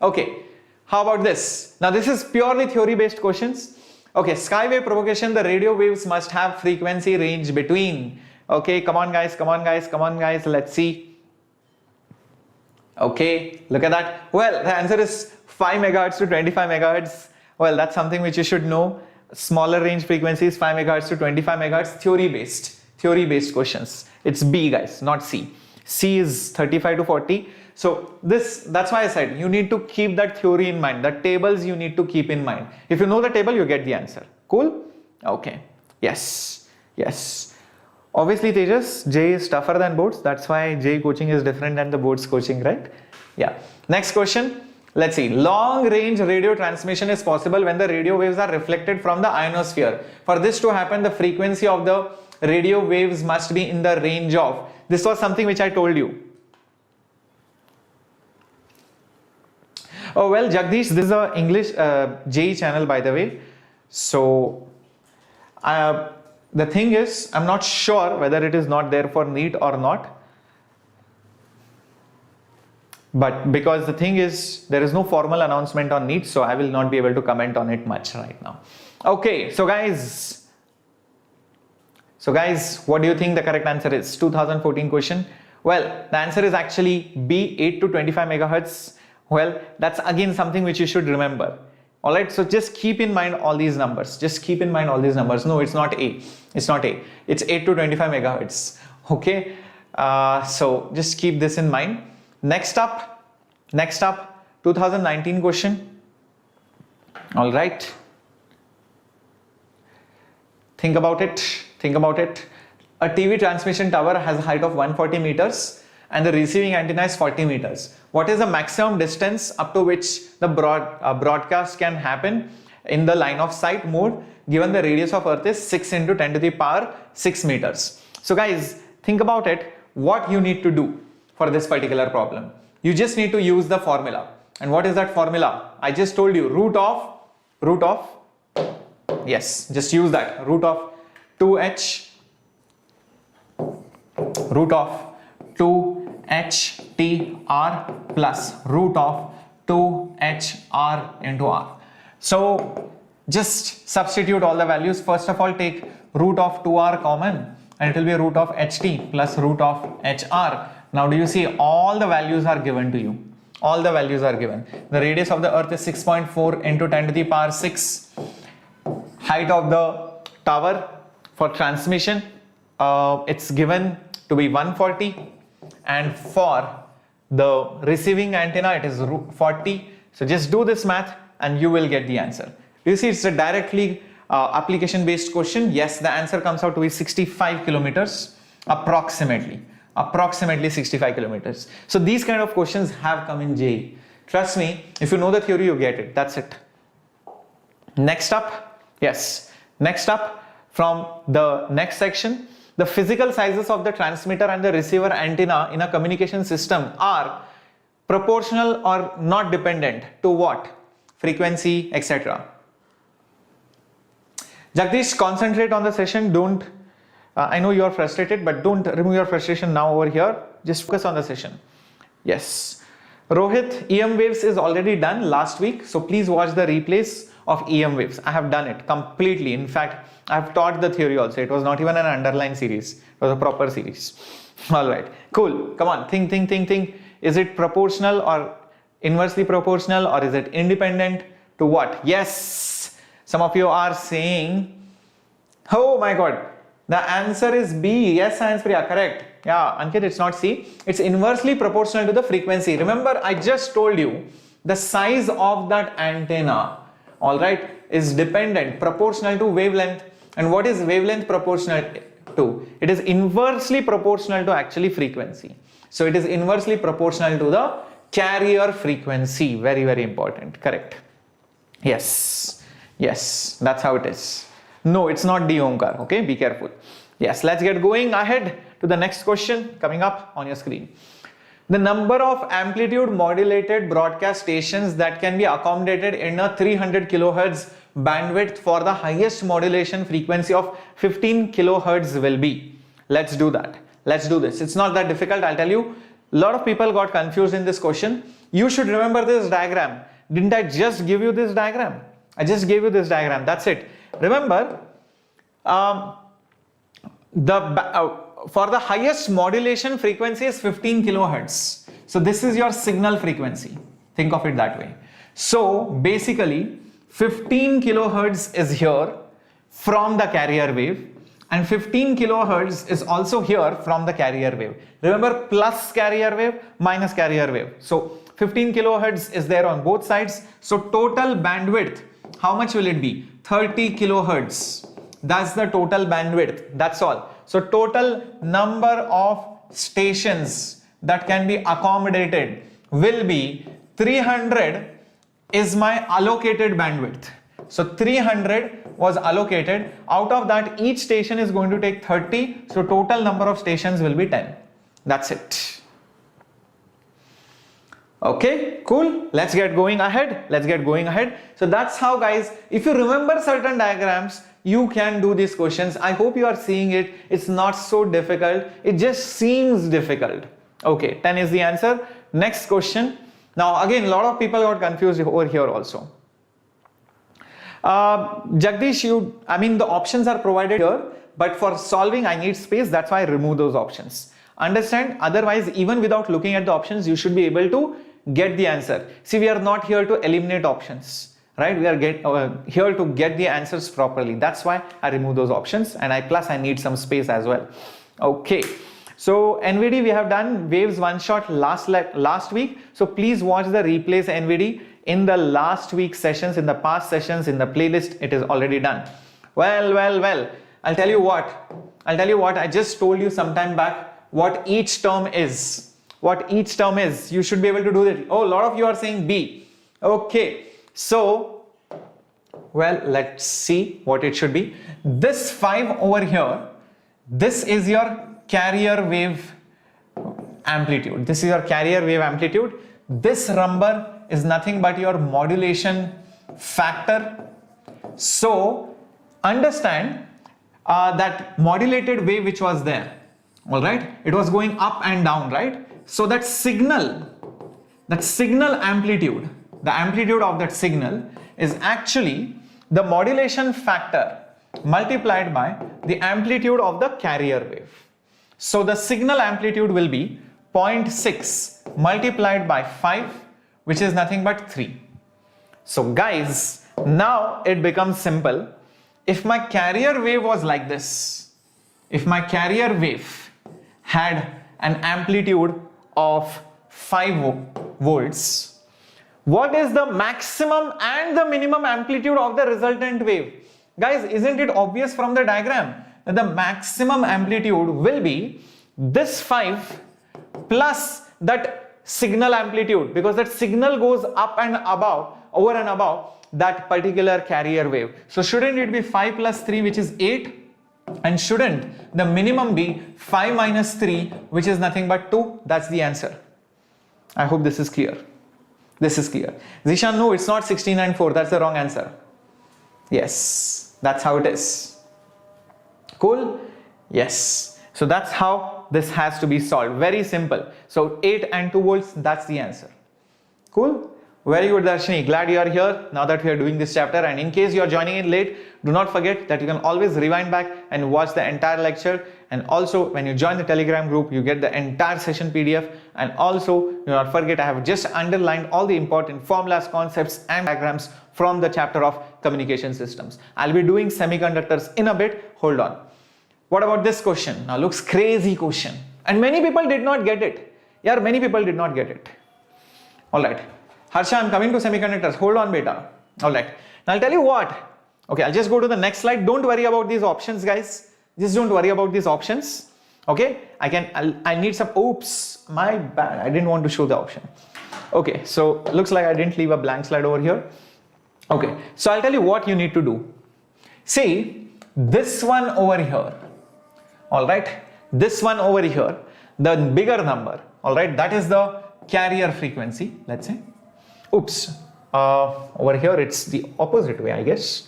Okay. How about this? Now this is purely theory based questions. Okay. Skywave propagation, the radio waves must have frequency range between. Okay. Come on guys. Come on guys. Come on guys. Let's see. Okay. Look at that. Well, the answer is 5 megahertz to 25 megahertz. Well, that's something which you should know. Smaller range frequencies, 5 megahertz to 25 megahertz, theory based questions. It's B guys, not C. C is 35 to 40. So that's why I said you need to keep that theory in mind. The tables you need to keep in mind. If you know the table, you get the answer. Cool? Okay. Yes. Yes. Obviously, Tejas, JEE is tougher than boards. That's why JEE coaching is different than the boards coaching, right? Yeah. Next question. Let's see. Long range radio transmission is possible when the radio waves are reflected from the ionosphere. For this to happen, the frequency of the radio waves must be in the range of. This was something which I told you. Oh well, Jagdish, this is a English JEE channel, by the way. So the thing is, I'm not sure whether it is not there for NEET or not. But because the thing is, there is no formal announcement on NEET, so I will not be able to comment on it much right now. Okay, so guys, what do you think the correct answer is? 2014 question. Well, the answer is actually B, 8 to 25 megahertz. Well, that's again something which you should remember. All right, so just keep in mind all these numbers. Just keep in mind all these numbers. No, it's not A. It's not A. It's 8 to 25 megahertz. Okay, so just keep this in mind. Next up, 2019 question. All right. Think about it. A TV transmission tower has a height of 140 meters and the receiving antenna is 40 meters. What is the maximum distance up to which the broadcast can happen in the line of sight mode given the radius of Earth is 6 into 10 to the power 6 meters. So guys, think about it. What you need to do for this particular problem. You just need to use the formula. And what is that formula? I just told you root of, yes, just use that, root of 2h, root of 2htr plus root of 2hr into r. So just substitute all the values. First of all, take root of 2r common and it will be root of ht plus root of hr. Now do you see all the values are given to you? All the values are given. The radius of the earth is 6.4 into 10 to the power 6. Height of the tower for transmission, it's given to be 140. And for the receiving antenna, it is 40. So just do this math and you will get the answer. You see, it's a directly application based question. Yes, the answer comes out to be 65 kilometers approximately 65 kilometers. So these kind of questions have come in JEE. Trust me, if you know the theory, you get it. That's it. Next up, yes, next up from the next section, the physical sizes of the transmitter and the receiver antenna in a communication system are proportional or not dependent to what? frequency, etc. Jagdish, concentrate on the session. Don't, I know you are frustrated, but don't remove your frustration now over here. Just focus on the session. Yes. Rohit, EM waves is already done last week. So please watch the replays of EM waves. I have done it completely. In fact, I have taught the theory also. It was not even an underline series. It was a proper series. All right. Cool. Come on. Think. Is it proportional or inversely proportional, or is it independent to what? Yes. Some of you are saying, oh my God, the answer is B. Yes, Science Priya, correct. Yeah, Ankit, it's not C. It's inversely proportional to the frequency. Remember, I just told you the size of that antenna, all right, is dependent, proportional to wavelength. And what is wavelength proportional to? It is inversely proportional to actually frequency. So it is inversely proportional to the carrier frequency. Very, very important. Correct. Yes. Yes, that's how it is. No, it's not D Omkar. Okay, be careful. Yes, let's get going ahead to the next question coming up on your screen. The number of amplitude modulated broadcast stations that can be accommodated in a 300 kilohertz bandwidth for the highest modulation frequency of 15 kilohertz will be. Let's do that. Let's do this. It's not that difficult, I'll tell you. A lot of people got confused in this question. You should remember this diagram. Didn't I just give you this diagram? I just gave you this diagram. That's it. Remember, for the highest modulation frequency is 15 kilohertz. So this is your signal frequency. Think of it that way. So basically 15 kilohertz is here from the carrier wave, and 15 kilohertz is also here from the carrier wave. Remember, plus carrier wave, minus carrier wave. So 15 kilohertz is there on both sides. So total bandwidth, how much will it be? 30 kilohertz. That's the total bandwidth. That's all. So total number of stations that can be accommodated will be 300 is my allocated bandwidth. So 300 was allocated. Out of that, each station is going to take 30. So total number of stations will be 10. That's it. Okay, cool. Let's get going ahead. So that's how, guys, if you remember certain diagrams, you can do these questions. I hope you are seeing it. It's not so difficult. It just seems difficult. Okay, 10 is the answer. Next question. Now, again, a lot of people got confused over here also. Jagdish, the options are provided here, but for solving, I need space. That's why I remove those options. Understand? Otherwise, even without looking at the options, you should be able to get the answer. See, we are not here to eliminate options, right? We are here to get the answers properly. That's why I remove those options, and I need some space as well. Okay. So NVD, we have done waves one shot last week. So please watch the replays NVD in the last week's sessions, in the past sessions, in the playlist. It is already done. Well. I'll tell you what. I just told you some time back what each term is. You should be able to do that. Oh, a lot of you are saying B. Okay. So, well, let's see what it should be. This 5 over here, this is your carrier wave amplitude. This number is nothing but your modulation factor. So understand that modulated wave which was there, all right, it was going up and down, right? So that signal amplitude, the amplitude of that signal is actually the modulation factor multiplied by the amplitude of the carrier wave. So the signal amplitude will be 0.6 multiplied by 5, which is nothing but 3. So guys, now it becomes simple. If my carrier wave was like this, if my carrier wave had an amplitude of 5 volts, what is the maximum and the minimum amplitude of the resultant wave? Guys, isn't it obvious from the diagram that the maximum amplitude will be this 5 plus that signal amplitude, because that signal goes up and above, over and above that particular carrier wave. So shouldn't it be 5 plus 3, which is 8? And shouldn't the minimum be 5 minus 3, which is nothing but 2? That's the answer. I hope this is clear. This is clear. Zishan, no, it's not 16 and 4. That's the wrong answer. Yes, that's how it is. Cool? Yes. So that's how this has to be solved. Very simple. So 8 and 2 volts, that's the answer. Cool? Very good, Darshini. Glad you are here now that we are doing this chapter. And in case you are joining in late, do not forget that you can always rewind back and watch the entire lecture. And also, when you join the Telegram group, you get the entire session PDF. And also, do not forget, I have just underlined all the important formulas, concepts, and diagrams from the chapter of communication systems. I'll be doing semiconductors in a bit. Hold on. What about this question? Now, looks crazy question. And many people did not get it. Yeah, many people did not get it. All right. Harsha, I'm coming to semiconductors. Hold on, beta. All right. Now I'll tell you what. Okay, I'll just go to the next slide. Don't worry about these options, guys. Just don't worry about these options. Okay. I need some. Oops, my bad. I didn't want to show the option. Okay. So looks like I didn't leave a blank slide over here. Okay. So I'll tell you what you need to do. See this one over here. All right. This one over here, the bigger number. All right. That is the carrier frequency. Let's say. Oops, over here it's the opposite way, I guess.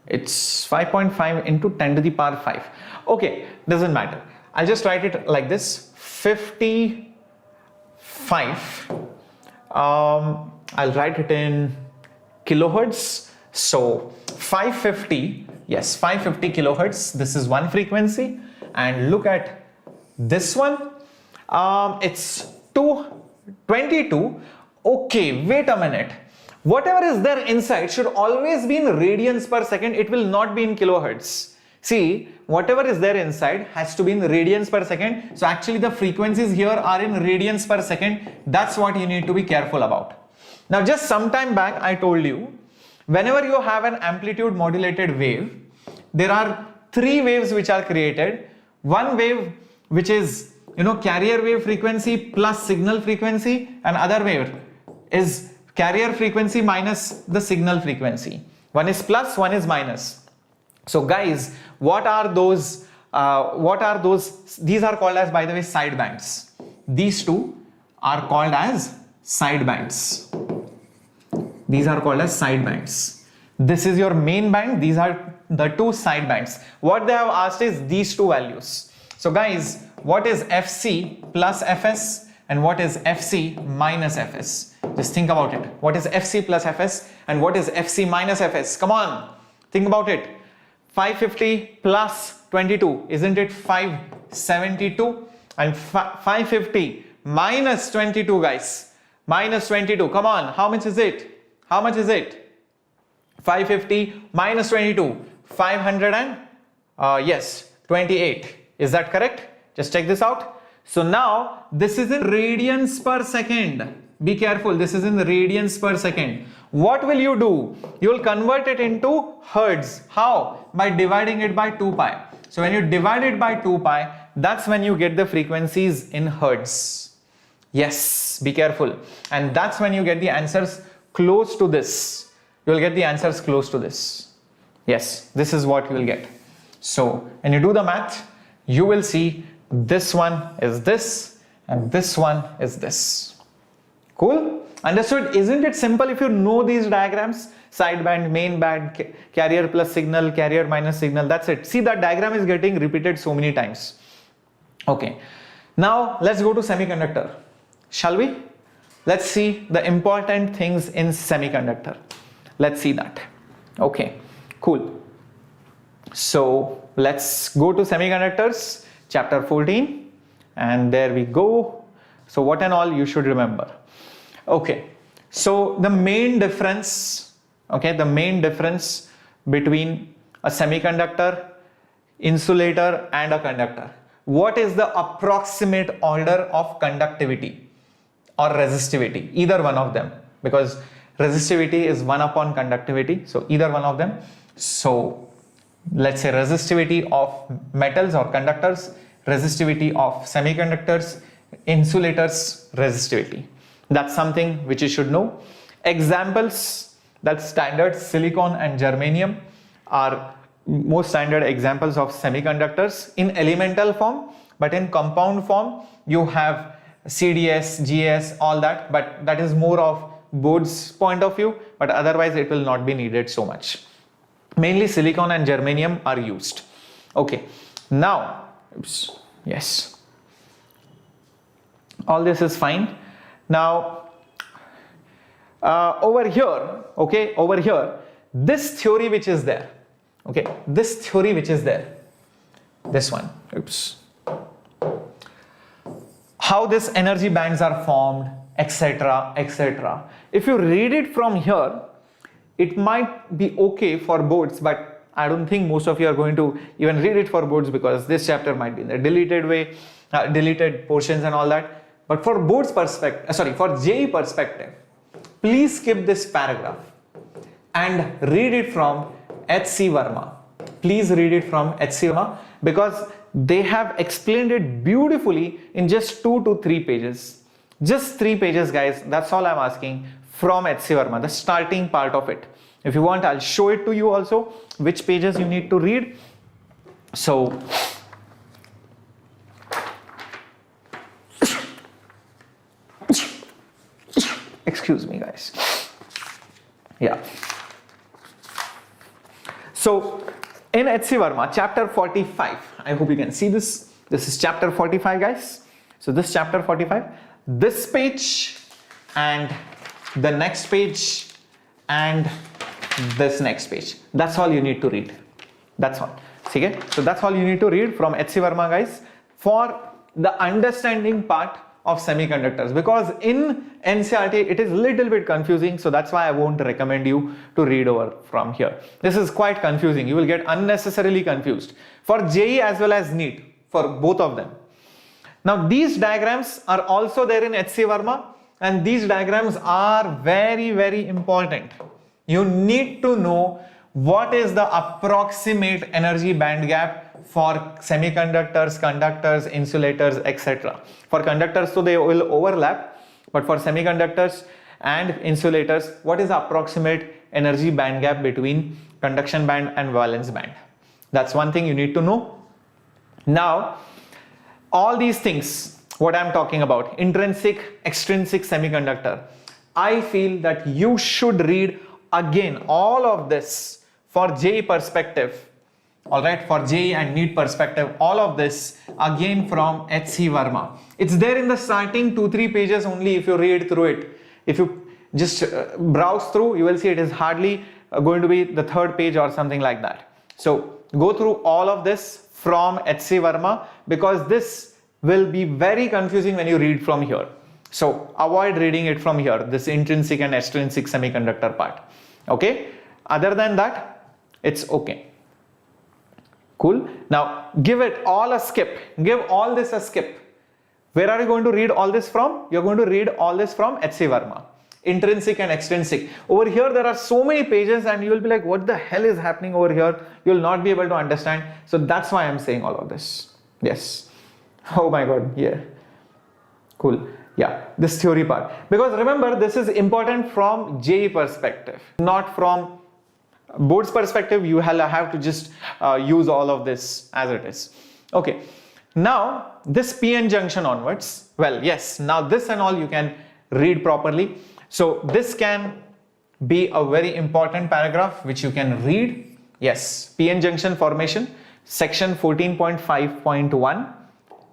It's 5.5 into 10 to the power 5. Okay, doesn't matter. I'll just write it like this, 55. I'll write it in kilohertz. So 550, yes, 550 kilohertz. This is one frequency. And look at this one. It's 222. Okay, wait a minute. Whatever is there inside should always be in radians per second. It will not be in kilohertz. See, whatever is there inside has to be in radians per second. So actually the frequencies here are in radians per second. That's what you need to be careful about. Now just some time back I told you, whenever you have an amplitude modulated wave, there are 3 waves which are created. One wave which is carrier wave frequency plus signal frequency, and other wave is carrier frequency minus the signal frequency. One is plus, one is minus. So guys, what are those? These are called as, by the way, side bands. These two are called as side bands. These are called as side bands. This is your main band. These are the 2 side bands. What they have asked is these 2 values. So guys, what is FC plus FS and what is FC minus FS? Just think about it. What is FC plus FS and what is FC minus FS? Come on, think about it. 550 plus 22, isn't it 572? And 550 minus 22, guys. Minus 22, come on, how much is it? How much is it? 550 minus 22, 500 and yes, 28. Is that correct? Just check this out. So now this is in radians per second. Be careful, this is in radians per second. What will you do? You will convert it into hertz. How? By dividing it by 2 pi. So when you divide it by 2 pi, that's when you get the frequencies in hertz. Yes, be careful. And that's when you get the answers close to this. You will get the answers close to this. Yes, this is what you will get. So when you do the math, you will see this one is this and this one is this. Cool? Understood? Isn't it simple if you know these diagrams? Sideband, main band, carrier plus signal, carrier minus signal. That's it. See, that diagram is getting repeated so many times. Okay. Now let's go to semiconductor. Shall we? Let's see the important things in semiconductor. Let's see that. Okay. Cool. So let's go to semiconductors, chapter 14, and there we go. So what and all you should remember. Okay, so the main difference, the main difference between a semiconductor, insulator and a conductor. What is the approximate order of conductivity or resistivity? Either one of them, because resistivity is 1 upon conductivity. So either one of them. So let's say resistivity of metals or conductors, resistivity of semiconductors, insulators, resistivity. That's something which you should know. Examples, that's standard silicon and germanium are most standard examples of semiconductors in elemental form, but in compound form you have CDS, GS, all that, but that is more of boards point of view, but otherwise it will not be needed so much. Mainly silicon and germanium are used. Okay, now, oops, yes, all this is fine. Now, over here, okay, over here, this theory which is there, okay, this theory which is there, this one, oops, how these energy bands are formed, etc., etc. If you read it from here, it might be okay for boards, but I don't think most of you are going to even read it for boards, because this chapter might be in the deleted way, deleted portions and all that. But for boards perspective, for JEE perspective, please skip this paragraph and read it from H.C. Verma. Please read it from H.C. Verma, because they have explained it beautifully in just 2 to 3 pages. Just 3 pages, guys. That's all I'm asking from H.C. Verma, the starting part of it. If you want, I'll show it to you also, which pages you need to read. So, excuse me, guys. Yeah. So, in H.C. Verma, chapter 45, I hope you can see this. This is chapter 45, guys. So, this chapter 45, this page and the next page and this next page. That's all you need to read. That's all. Okay? So, that's all you need to read from H.C. Verma, guys, for the understanding part of semiconductors, because in NCERT it is little bit confusing, so that's why I won't recommend you to read over from here. This is quite confusing. You will get unnecessarily confused for JEE as well as NEET, for both of them. Now these diagrams are also there in H.C. Verma, and these diagrams are very, very important. You need to know what is the approximate energy band gap for semiconductors, conductors, insulators, etc. For conductors, so they will overlap, but for semiconductors and insulators, what is the approximate energy band gap between conduction band and valence band? That's one thing you need to know. Now, all these things, what I'm talking about, intrinsic, extrinsic semiconductor, I feel that you should read again all of this for JEE perspective. Alright, for JEE and NEET perspective, all of this again from H.C. Verma. It's there in the starting 2-3 pages only. If you read through it, if you just browse through, you will see it is hardly going to be the 3rd page or something like that. So go through all of this from H.C. Verma, because this will be very confusing when you read from here. So avoid reading it from here, this intrinsic and extrinsic semiconductor part. Okay, other than that, it's okay. Cool. Now give it all a skip. Give all this a skip. Where are you going to read all this from? You're going to read all this from H.C. Verma. Intrinsic and extrinsic. Over here there are so many pages and you will be like, what the hell is happening over here? You will not be able to understand. So that's why I'm saying all of this. Yes. Oh my god. Yeah. Cool. Yeah. This theory part. Because remember, this is important from JEE perspective, not from board's perspective. You have to just use all of this as it is. Okay. Now this PN junction onwards. Well, yes. Now this and all you can read properly. So this can be a very important paragraph which you can read. Yes. PN junction formation, section 14.5.1.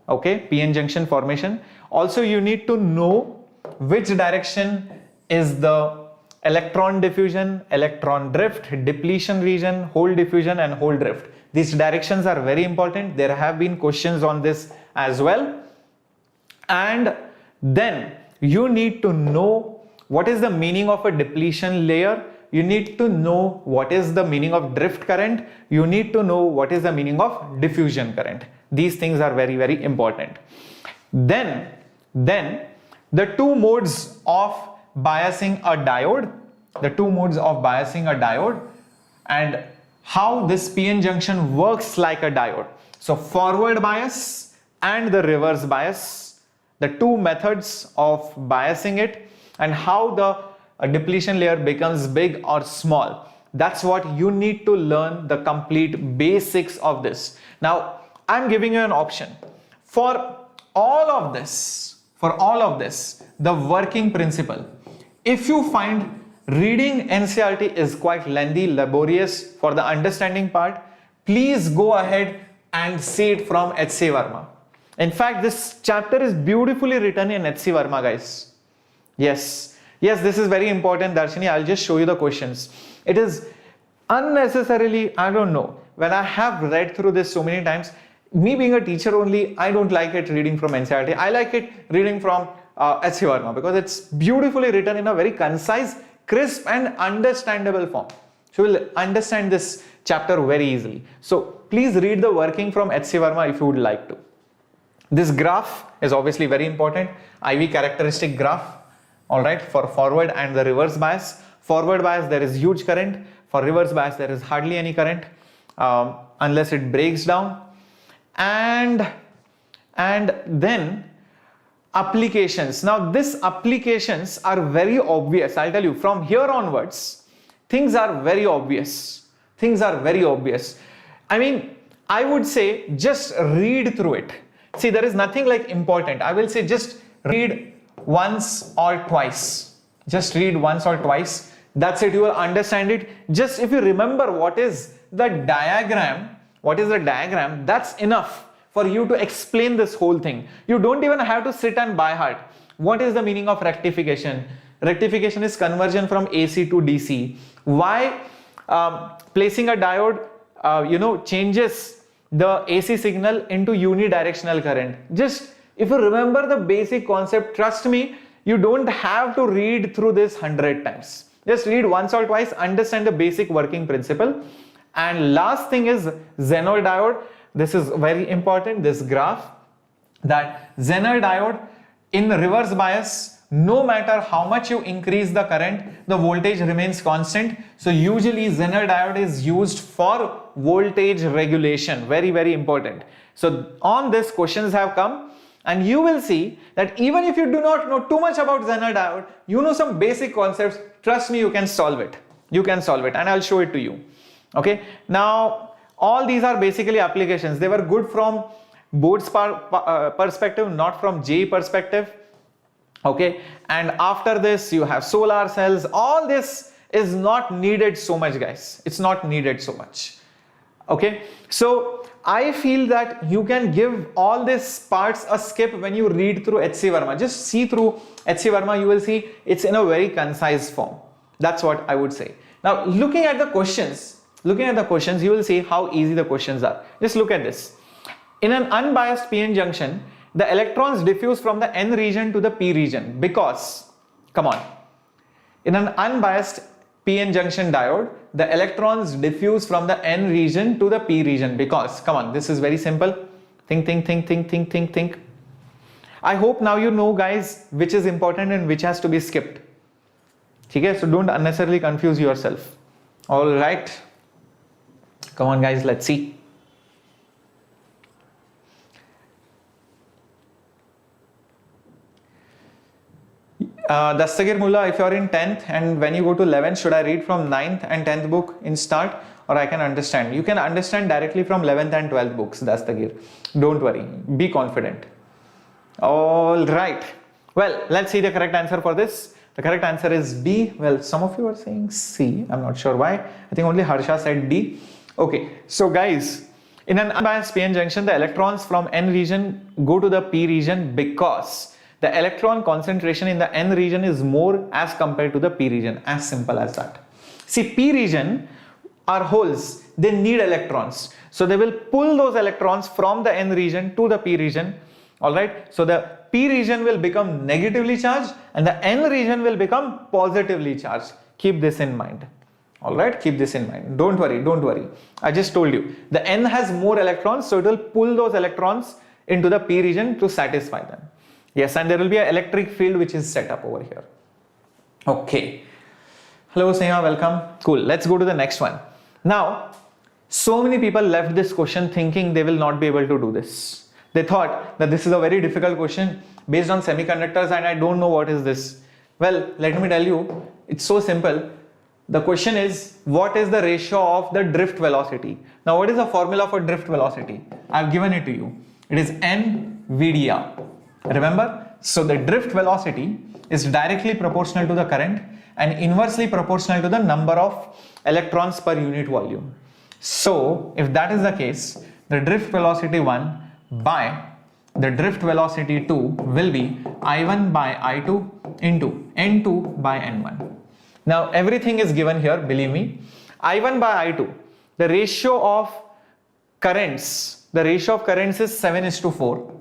Okay. PN junction formation. Also, you need to know which direction is the electron diffusion, electron drift, depletion region, hole diffusion and hole drift. These directions are very important. There have been questions on this as well. And then you need to know what is the meaning of a depletion layer. You need to know what is the meaning of drift current. You need to know what is the meaning of diffusion current. These things are very, very important. Then the two modes of biasing a diode, and how this PN junction works like a diode. So forward bias and the reverse bias, the two methods of biasing it, and how the depletion layer becomes big or small. That's what you need to learn, the complete basics of this. Now I'm giving you an option for all of this, the working principle. If you find reading NCERT is quite lengthy, laborious for the understanding part, please go ahead and see it from H.C. Verma. In fact, this chapter is beautifully written in H.C. Verma, guys. Yes, this is very important, Darshini. I'll just show you the questions. It is unnecessarily, I don't know, when I have read through this so many times, me being a teacher only, I don't like it reading from NCERT. I like it reading from H.C. Verma because it's beautifully written in a very concise, crisp and understandable form. So you will understand this chapter very easily. So please read the working from H.C. Verma if you would like to. This graph is obviously very important. IV characteristic graph, alright, for forward and the reverse bias. Forward bias, there is huge current. For reverse bias, there is hardly any current unless it breaks down. And then applications. Now these applications are very obvious. I'll tell you, from here onwards, things are very obvious. Things are very obvious. I mean, I would say just read through it. See, there is nothing like important. I will say just read once or twice. Just read once or twice. That's it. You will understand it. Just if you remember what is the diagram, that's enough for you to explain this whole thing. You don't even have to sit and by heart. What is the meaning of rectification? Rectification is conversion from AC to DC. Why placing a diode changes the AC signal into unidirectional current? Just if you remember the basic concept, trust me, you don't have to read through this 100 times. Just read once or twice, understand the basic working principle. And last thing is Zener diode. This is very important, this graph, that Zener diode in reverse bias, no matter how much you increase the current, the voltage remains constant. So usually Zener diode is used for voltage regulation. Very, very important. So on this, questions have come, and you will see that even if you do not know too much about Zener diode, you know some basic concepts, trust me, you can solve it. You can solve it, and I'll show it to you. Okay. Now, all these are basically applications. They were good from board's perspective, not from JEE perspective. Okay. And after this, you have solar cells. All this is not needed so much, guys. It's not needed so much. Okay. So I feel that you can give all these parts a skip when you read through H.C. Verma. Just see through H.C. Verma, you will see it's in a very concise form. That's what I would say. Now, looking at the questions, you will see how easy the questions are. Just look at this. In an unbiased PN junction, the electrons diffuse from the N region to the P region because, come on, in an unbiased PN junction diode, the electrons diffuse from the N region to the P region because, come on, this is very simple. Think. I hope now you know, guys, which is important and which has to be skipped. Okay, so don't unnecessarily confuse yourself. All right. Come on, guys, let's see. Dastagir Mullah, if you are in 10th and when you go to 11th, should I read from 9th and 10th book in start, or I can understand? You can understand directly from 11th and 12th books, Dastagir. Don't worry, be confident. All right. Well, let's see the correct answer for this. The correct answer is B. Well, some of you are saying C. I'm not sure why. I think only Harsha said D. Okay, so guys, in an unbiased PN junction, the electrons from N region go to the P region because the electron concentration in the N region is more as compared to the P region. As simple as that. See, P region are holes. They need electrons. So they will pull those electrons from the N region to the P region. Alright, so the P region will become negatively charged and the N region will become positively charged. Keep this in mind. Alright, keep this in mind. Don't worry. I just told you. The N has more electrons, so it will pull those electrons into the P region to satisfy them. Yes, and there will be an electric field which is set up over here. Okay. Hello Sneha, welcome. Cool. Let's go to the next one. Now, so many people left this question thinking they will not be able to do this. They thought that this is a very difficult question based on semiconductors and I don't know what is this. Well, let me tell you, it's so simple. The question is, what is the ratio of the drift velocity? Now, what is the formula for drift velocity? I've given it to you. It is NVDR. Remember? So the drift velocity is directly proportional to the current and inversely proportional to the number of electrons per unit volume. So if that is the case, the drift velocity 1 by the drift velocity 2 will be I1 by I2 into N2 by N1. Now everything is given here, believe me. I1 by I2, the ratio of currents is 7:4,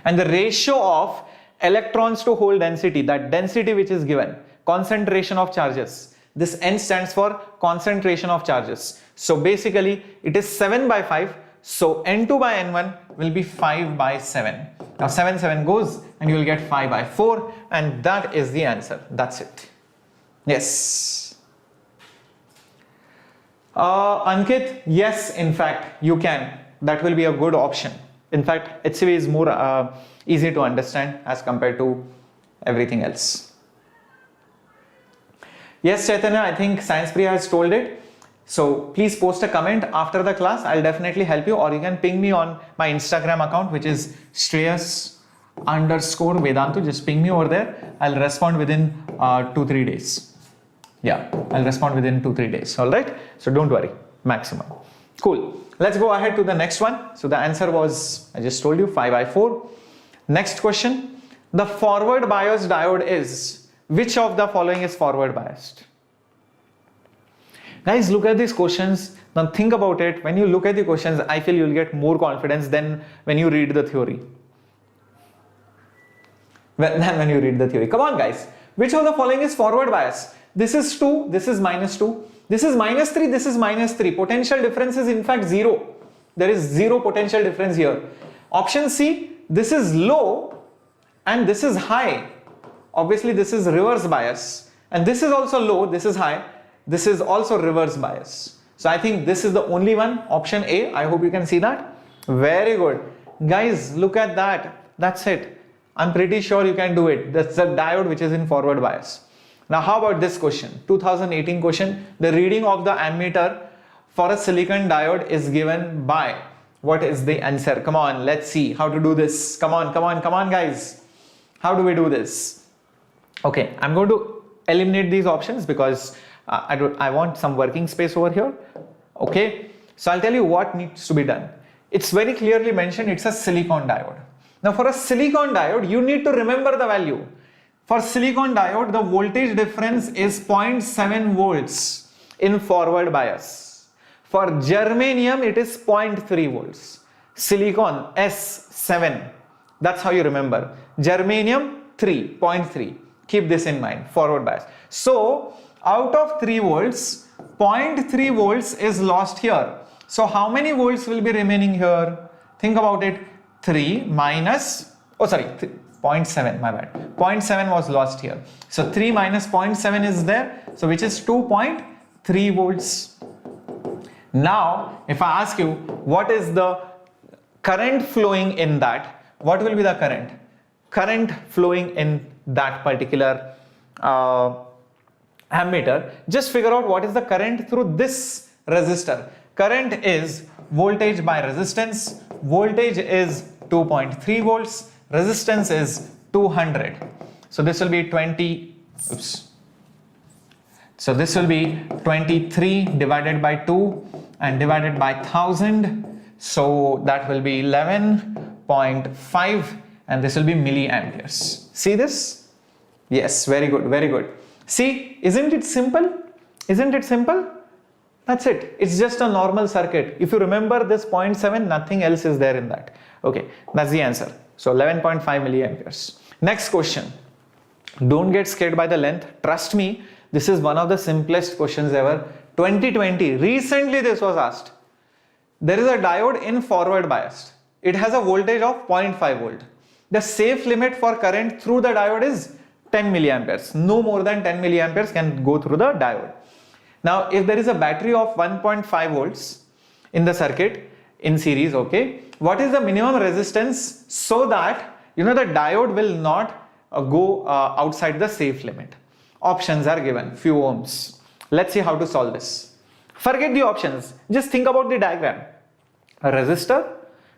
and the ratio of electrons to hole density, that density which is given, concentration of charges, this N stands for concentration of charges. So basically it is 7/5, so N2 by N1 will be 5/7. Now 7 goes and you will get 5/4, and that is the answer. That's it. Yes. Ankit, yes, in fact you can. That will be a good option. In fact, HCV is more easy to understand as compared to everything else. Yes, Chaitanya, I think Science Priya has told it. So please post a comment after the class. I'll definitely help you, or you can ping me on my Instagram account, which is Shreyas _Vedantu. Just ping me over there. I'll respond within 2-3 days. Yeah, I'll respond within 2-3 days. All right. So don't worry, maximum. Cool. Let's go ahead to the next one. So the answer was, I just told you, 5/4. Next question. The forward biased diode is, which of the following is forward biased? Guys, look at these questions. Now think about it. When you look at the questions, I feel you'll get more confidence than when you read the theory. Come on, guys. Which of the following is forward bias? This is 2, this is -2, this is -3, this is -3. Potential difference is in fact 0. There is 0 potential difference here. Option C, this is low and this is high. Obviously this is reverse bias, and this is also low, this is high, this is also reverse bias. So I think this is the only one, option A. I hope you can see that. Very good. Guys, look at that. That's it. I'm pretty sure you can do it. That's the diode which is in forward bias. Now how about this question? 2018 question. The reading of the ammeter for a silicon diode is given by, what is the answer? Come on, let's see how to do this. Come on guys. How do we do this? Okay, I'm going to eliminate these options because I want some working space over here. Okay, so I'll tell you what needs to be done. It's very clearly mentioned it's a silicon diode. Now for a silicon diode, you need to remember the value. For silicon diode, the voltage difference is 0.7 volts in forward bias. For germanium, it is 0.3 volts. Silicon S7. That's how you remember. Germanium 0.3. Keep this in mind, forward bias. So out of 3 volts, 0.3 volts is lost here. So how many volts will be remaining here? Think about it. 3 minus, 0.7, my bad. 0.7 was lost here. So 3 minus 0.7 is there. So which is 2.3 volts. Now, if I ask you, what is the current flowing in that? What will be the current? Current flowing in that particular ammeter. Just figure out what is the current through this resistor. Current is voltage by resistance. Voltage is 2.3 volts. Resistance is 200. So this will be 23 divided by 2 and divided by 1000. So that will be 11.5, and this will be milliamperes. See this? Yes, very good, very good. See, isn't it simple? Isn't it simple? That's it. It's just a normal circuit. If you remember this 0.7, nothing else is there in that. Okay, that's the answer. So 11.5 milliamperes. Next question. Don't get scared by the length. Trust me, this is one of the simplest questions ever. 2020, recently this was asked. There is a diode in forward biased. It has a voltage of 0.5 volt. The safe limit for current through the diode is 10 milliamperes. No more than 10 milliamperes can go through the diode. Now, if there is a battery of 1.5 volts in the circuit in series, okay, what is the minimum resistance so that the diode will not go outside the safe limit? Options are given, few ohms. Let's see how to solve this. Forget the options, just think about the diagram. A resistor,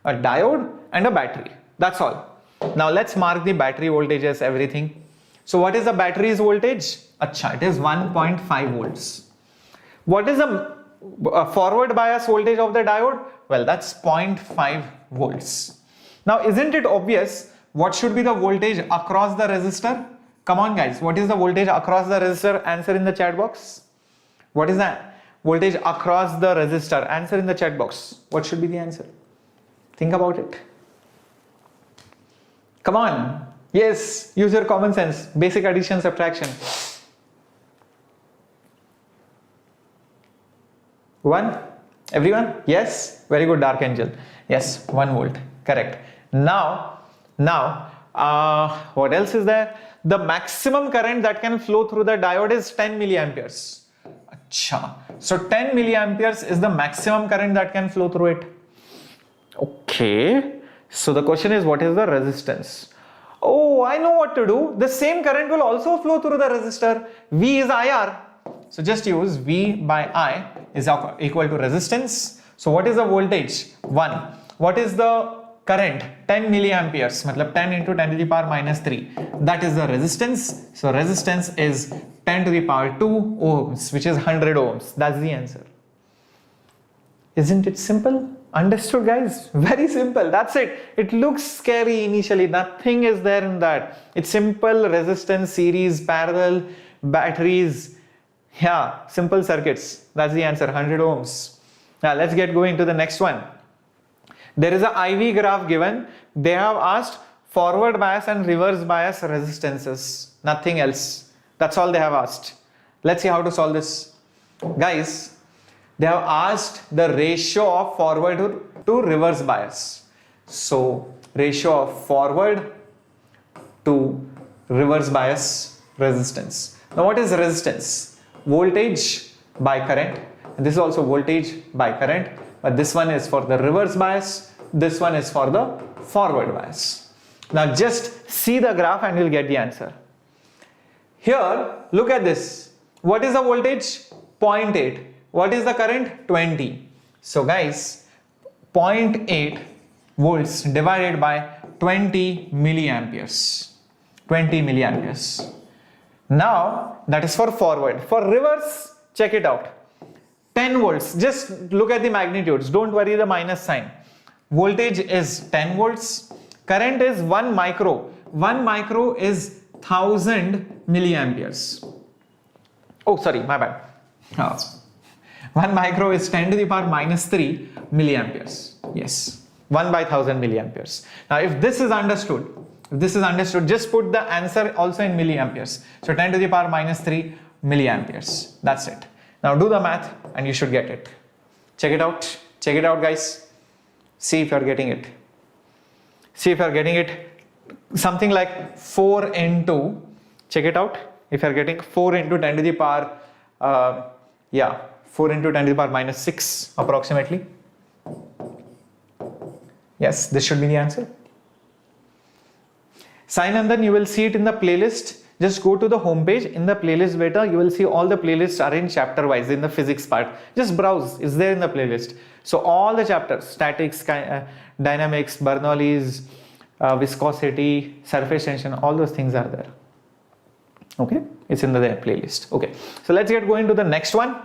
a diode and a battery. That's all. Now let's mark the battery voltages, everything. So what is the battery's voltage? Acha, it is 1.5 volts. What is the forward bias voltage of the diode? Well, that's 0.5 volts. Now, isn't it obvious what should be the voltage across the resistor? Come on guys, what is the voltage across the resistor? Answer in the chat box. What is that? Voltage across the resistor. Answer in the chat box. What should be the answer? Think about it. Come on. Yes, use your common sense. Basic addition, subtraction. 1. Everyone? Yes? Very good, Dark Angel. Yes, 1 volt. Correct. Now, what else is there? The maximum current that can flow through the diode is 10 milliamperes. Achha. So 10 milliamperes is the maximum current that can flow through it. Okay. So the question is, what is the resistance? Oh, I know what to do. The same current will also flow through the resistor. V is IR. So just use V by I is equal to resistance. So what is the voltage? 1. What is the current? 10 milliamperes. Matlab 10 into 10 to the power minus 3. That is the resistance. So resistance is 10 to the power 2 ohms, which is 100 ohms. That's the answer. Isn't it simple? Understood, guys? Very simple. That's it. It looks scary initially. Nothing is there in that. It's simple resistance, series, parallel, batteries. Yeah, simple circuits. That's the answer. 100 ohms. Now let's get going to the next one. There is a IV graph given. They have asked forward bias and reverse bias resistances. Nothing else. That's all they have asked. Let's see how to solve this. Guys, they have asked the ratio of forward to reverse bias. So ratio of forward to reverse bias resistance. Now what is resistance? Voltage by current. And this is also voltage by current. But this one is for the reverse bias. This one is for the forward bias. Now just see the graph and you'll get the answer. Here, look at this. What is the voltage? 0.8. What is the current? 20. So guys, 0.8 volts divided by 20 milliamperes. 20 milliamperes. Now, that is for forward. For reverse, check it out. 10 volts. Just look at the magnitudes. Don't worry the minus sign. Voltage is 10 volts. Current is 1 micro. 1 micro is 1000 milliamperes. Oh, sorry, my bad. 1 micro is 10 to the power minus 3 milliamperes. Yes, 1 by 1000 milliamperes. Now, if this is understood, just put the answer also in milliamperes. So 10 to the power minus 3 milliamperes. That's it. Now do the math and you should get it. Check it out. Check it out, guys. See if you are getting it. See if you are getting it. Something like 4 into, check it out. If you are getting 4 into 10 to the power, 4 into 10 to the power minus 6 approximately. Yes, this should be the answer. Sign and then you will see it in the playlist. Just go to the home page. In the playlist beta, you will see all the playlists are in chapter wise in the physics part. Just browse, it's there in the playlist. So all the chapters, statics, dynamics, Bernoulli's, viscosity, surface tension, all those things are there. Okay, it's in the playlist. Okay, so let's get going to the next one.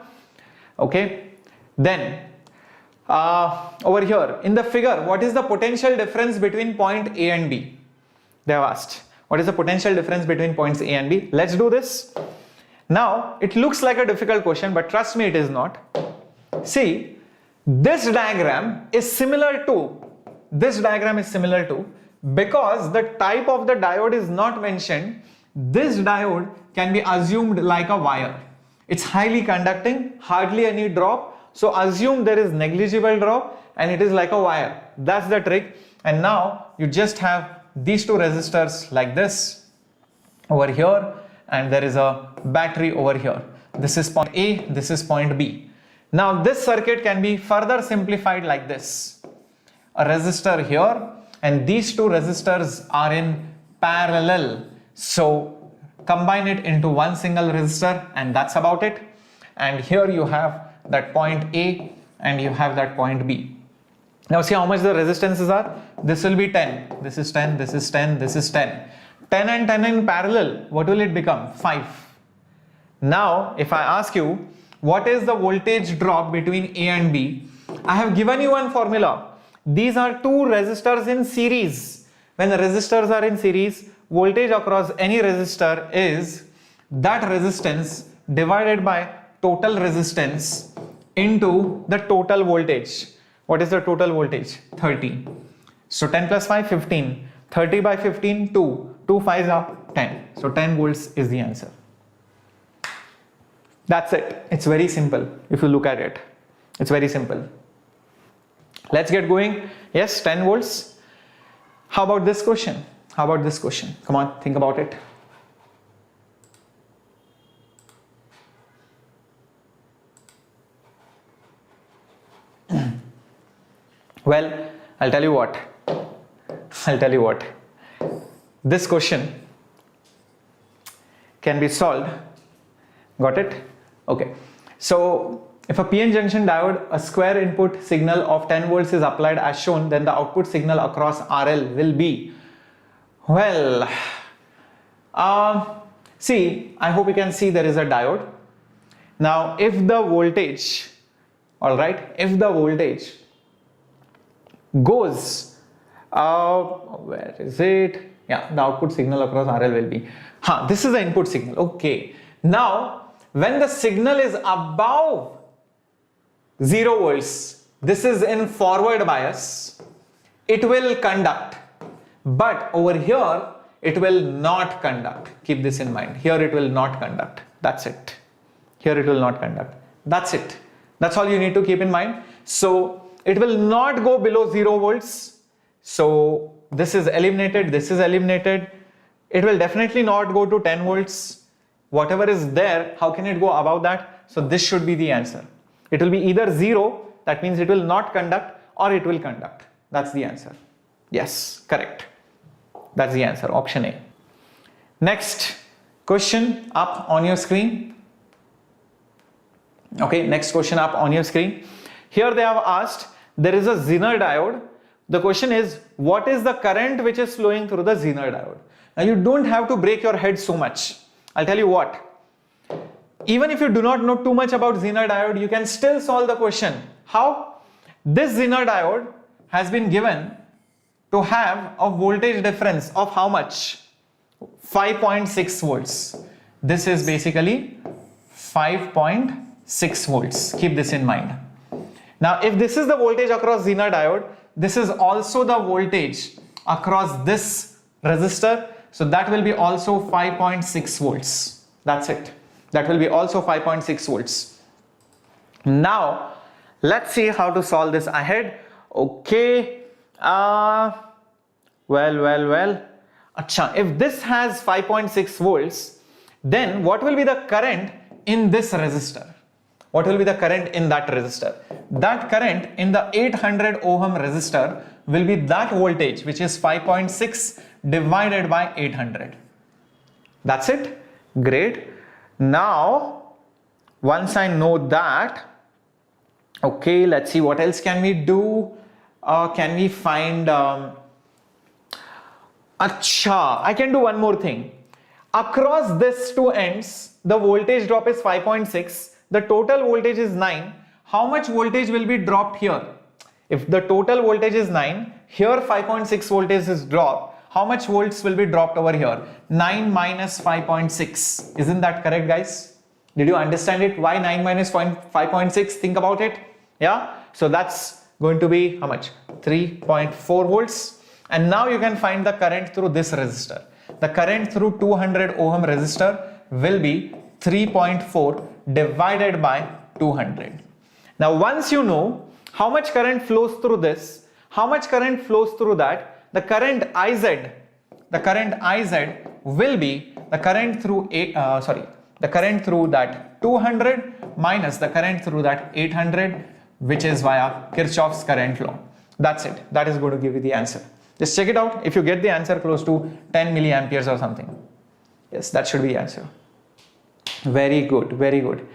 Okay, then over here in the figure, what is the potential difference between point A and B? They have asked. What is the potential difference between points A and B? Let's do this. Now, it looks like a difficult question, but trust me, it is not. See, this diagram is similar to, because the type of the diode is not mentioned, this diode can be assumed like a wire. It's highly conducting, hardly any drop. So assume there is negligible drop and it is like a wire. That's the trick. And now you just have these two resistors like this over here, and there is a battery over here. This is point A, this is point B. Now this circuit can be further simplified like this. A resistor here and these two resistors are in parallel. So combine it into one single resistor and that's about it. And here you have that point A and you have that point B. Now see how much the resistances are. This will be 10, this is 10, this is 10, this is 10. 10 and 10 in parallel, what will it become? 5. Now, if I ask you, what is the voltage drop between A and B? I have given you one formula. These are two resistors in series. When the resistors are in series, voltage across any resistor is that resistance divided by total resistance into the total voltage. What is the total voltage? 30. So 10 plus 5, 15. 30 by 15, 2. 2 5s are 10. So 10 volts is the answer. That's it. It's very simple if you look at it. It's very simple. Let's get going. Yes, 10 volts. How about this question? How about this question? Come on, think about it. Well, I'll tell you what. This question can be solved. Got it? Okay. So, if a PN junction diode, a square input signal of 10 volts is applied as shown, then the output signal across RL will be, well, see, I hope you can see there is a diode. Now, if the voltage, alright, if the voltage goes, where is it? Yeah, the output signal across RL will be, this is the input signal, okay. Now, when the signal is above 0 volts, this is in forward bias, it will conduct, but over here it will not conduct. Keep this in mind. Here it will not conduct. That's it. Here it will not conduct. That's it. That's all you need to keep in mind. So it will not go below 0 volts. So this is eliminated. This is eliminated. It will definitely not go to 10 volts. Whatever is there, how can it go above that? So this should be the answer. It will be either 0, that means it will not conduct, or it will conduct. That's the answer. Yes, correct. That's the answer, option A. Next question up on your screen. Okay, next question up on your screen. Here they have asked, there is a Zener diode. The question is, what is the current which is flowing through the Zener diode? Now you don't have to break your head so much. I'll tell you what. Even if you do not know too much about Zener diode, you can still solve the question. How? This Zener diode has been given to have a voltage difference of how much? 5.6 volts. This is basically 5.6 volts. Keep this in mind. Now, if this is the voltage across Zener diode, this is also the voltage across this resistor. So that will be also 5.6 volts. That's it. That will be also 5.6 volts. Now, let's see how to solve this ahead. Okay. Well. Achha, if this has 5.6 volts, then what will be the current in this resistor? What will be the current in that resistor? That current in the 800 ohm resistor will be that voltage, which is 5.6 divided by 800. That's it. Great. Now, once I know that, okay, let's see what else can we do. Can we find, I can do one more thing. Across these two ends, the voltage drop is 5.6. The total voltage is 9. How much voltage will be dropped here? If the total voltage is 9, here 5.6 voltage is dropped. How much volts will be dropped over here? 9 minus 5.6. Isn't that correct, guys? Did you understand it? Why 9 minus 5.6? Think about it. Yeah. So that's going to be how much? 3.4 volts. And now you can find the current through this resistor. The current through 200 ohm resistor will be 3.4 divided by 200. Now, once you know how much current flows through this, how much current flows through that, the current IZ will be the current through the current through that 200 minus the current through that 800, which is via Kirchhoff's current law. That's it. That is going to give you the answer. Just check it out. If you get the answer close to 10 milliamperes or something, yes, that should be the answer. Very good, very good.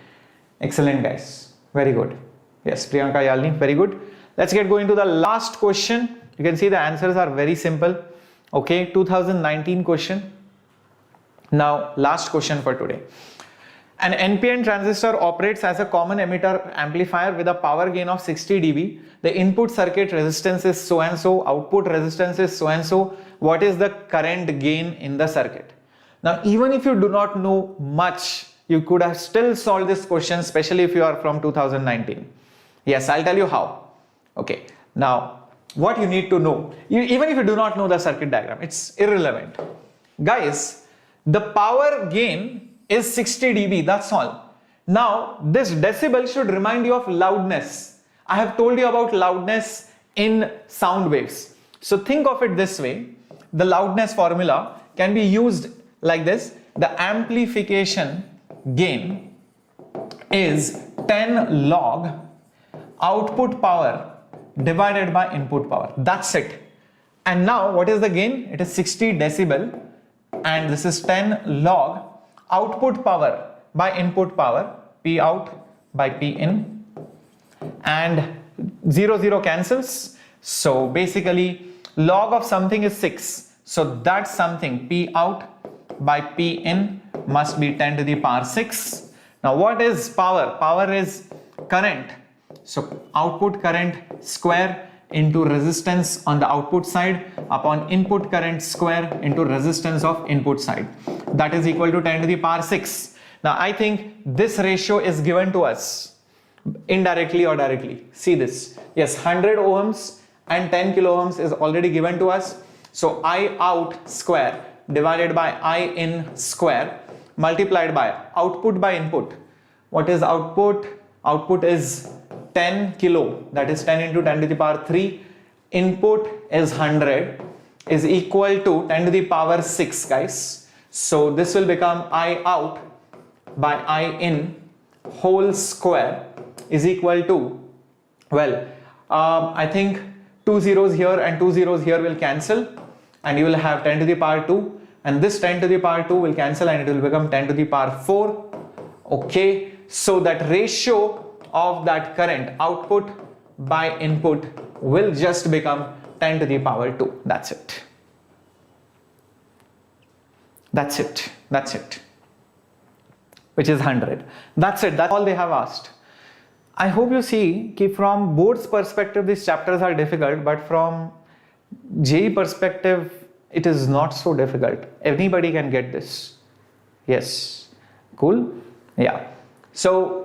Excellent, guys. Very good. Yes, Priyanka Yalni, very good. Let's get going to the last question. You can see the answers are very simple. Okay, 2019 question. Now, last question for today. An NPN transistor operates as a common emitter amplifier with a power gain of 60 dB. The input circuit resistance is so and so, output resistance is so and so. What is the current gain in the circuit? Now, even if you do not know much, you could have still solved this question, especially if you are from 2019. Yes, I'll tell you how. Okay, now what you need to know, even if you do not know the circuit diagram, it's irrelevant. Guys, the power gain is 60 dB, that's all. Now, this decibel should remind you of loudness. I have told you about loudness in sound waves. So think of it this way. The loudness formula can be used like this. The amplification gain is 10 log output power divided by input power. That's it. And now what is the gain? It is 60 decibel, and this is 10 log output power by input power, P out by P in, and 0 0 cancels. So basically log of something is 6, so that something P out by P in must be 10 to the power 6. Now what is power? Power is current. So output current square into resistance on the output side upon input current square into resistance of input side. That is equal to 10 to the power 6. Now I think this ratio is given to us indirectly or directly. See this. Yes, 100 ohms and 10 kilo ohms is already given to us. So I out square divided by I in square multiplied by output by input. What is output? Output is 10 kilo, that is 10 into 10 to the power 3. Input is 100, is equal to 10 to the power 6, guys. So this will become I out by I in whole square is equal to, well, I think 2 zeros here and 2 zeros here will cancel, and you will have 10 to the power 2, and this 10 to the power 2 will cancel and it will become 10 to the power 4. Okay, so that ratio of that current output by input will just become 10 to the power 2. That's it. That's it. That's it. Which is 100. That's it. That's all they have asked. I hope you see that from board's perspective these chapters are difficult, but from JEE perspective it is not so difficult. Anybody can get this. Yes. Cool? Yeah. So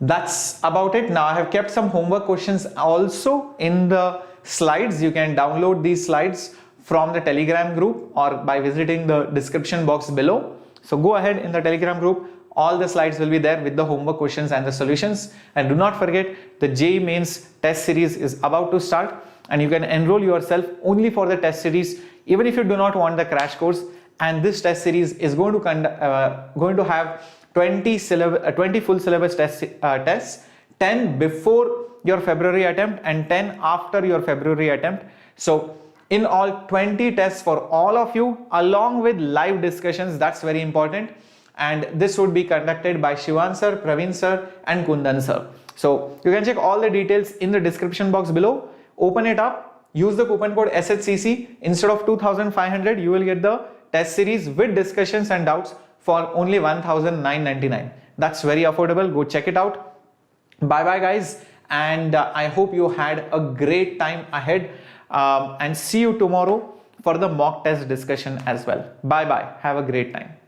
that's about it. Now I have kept some homework questions also in the slides. You can download these slides from the Telegram group or by visiting the description box below. So go ahead in the Telegram group. All the slides will be there with the homework questions and the solutions. And do not forget, the JEE Mains test series is about to start, and you can enroll yourself only for the test series even if you do not want the crash course. And this test series is going to have 20 full syllabus tests, 10 before your February attempt and 10 after your February attempt. So in all, 20 tests for all of you along with live discussions. That's very important. And this would be conducted by Shivan Sir, Praveen Sir and Kundan Sir. So you can check all the details in the description box below. Open it up, use the coupon code SHCC. Instead of 2500, you will get the test series with discussions and doubts for only 1999. That's very affordable. Go check it out. Bye bye guys, and I hope you had a great time ahead, and see you tomorrow for the mock test discussion as well. Bye bye. Have a great time.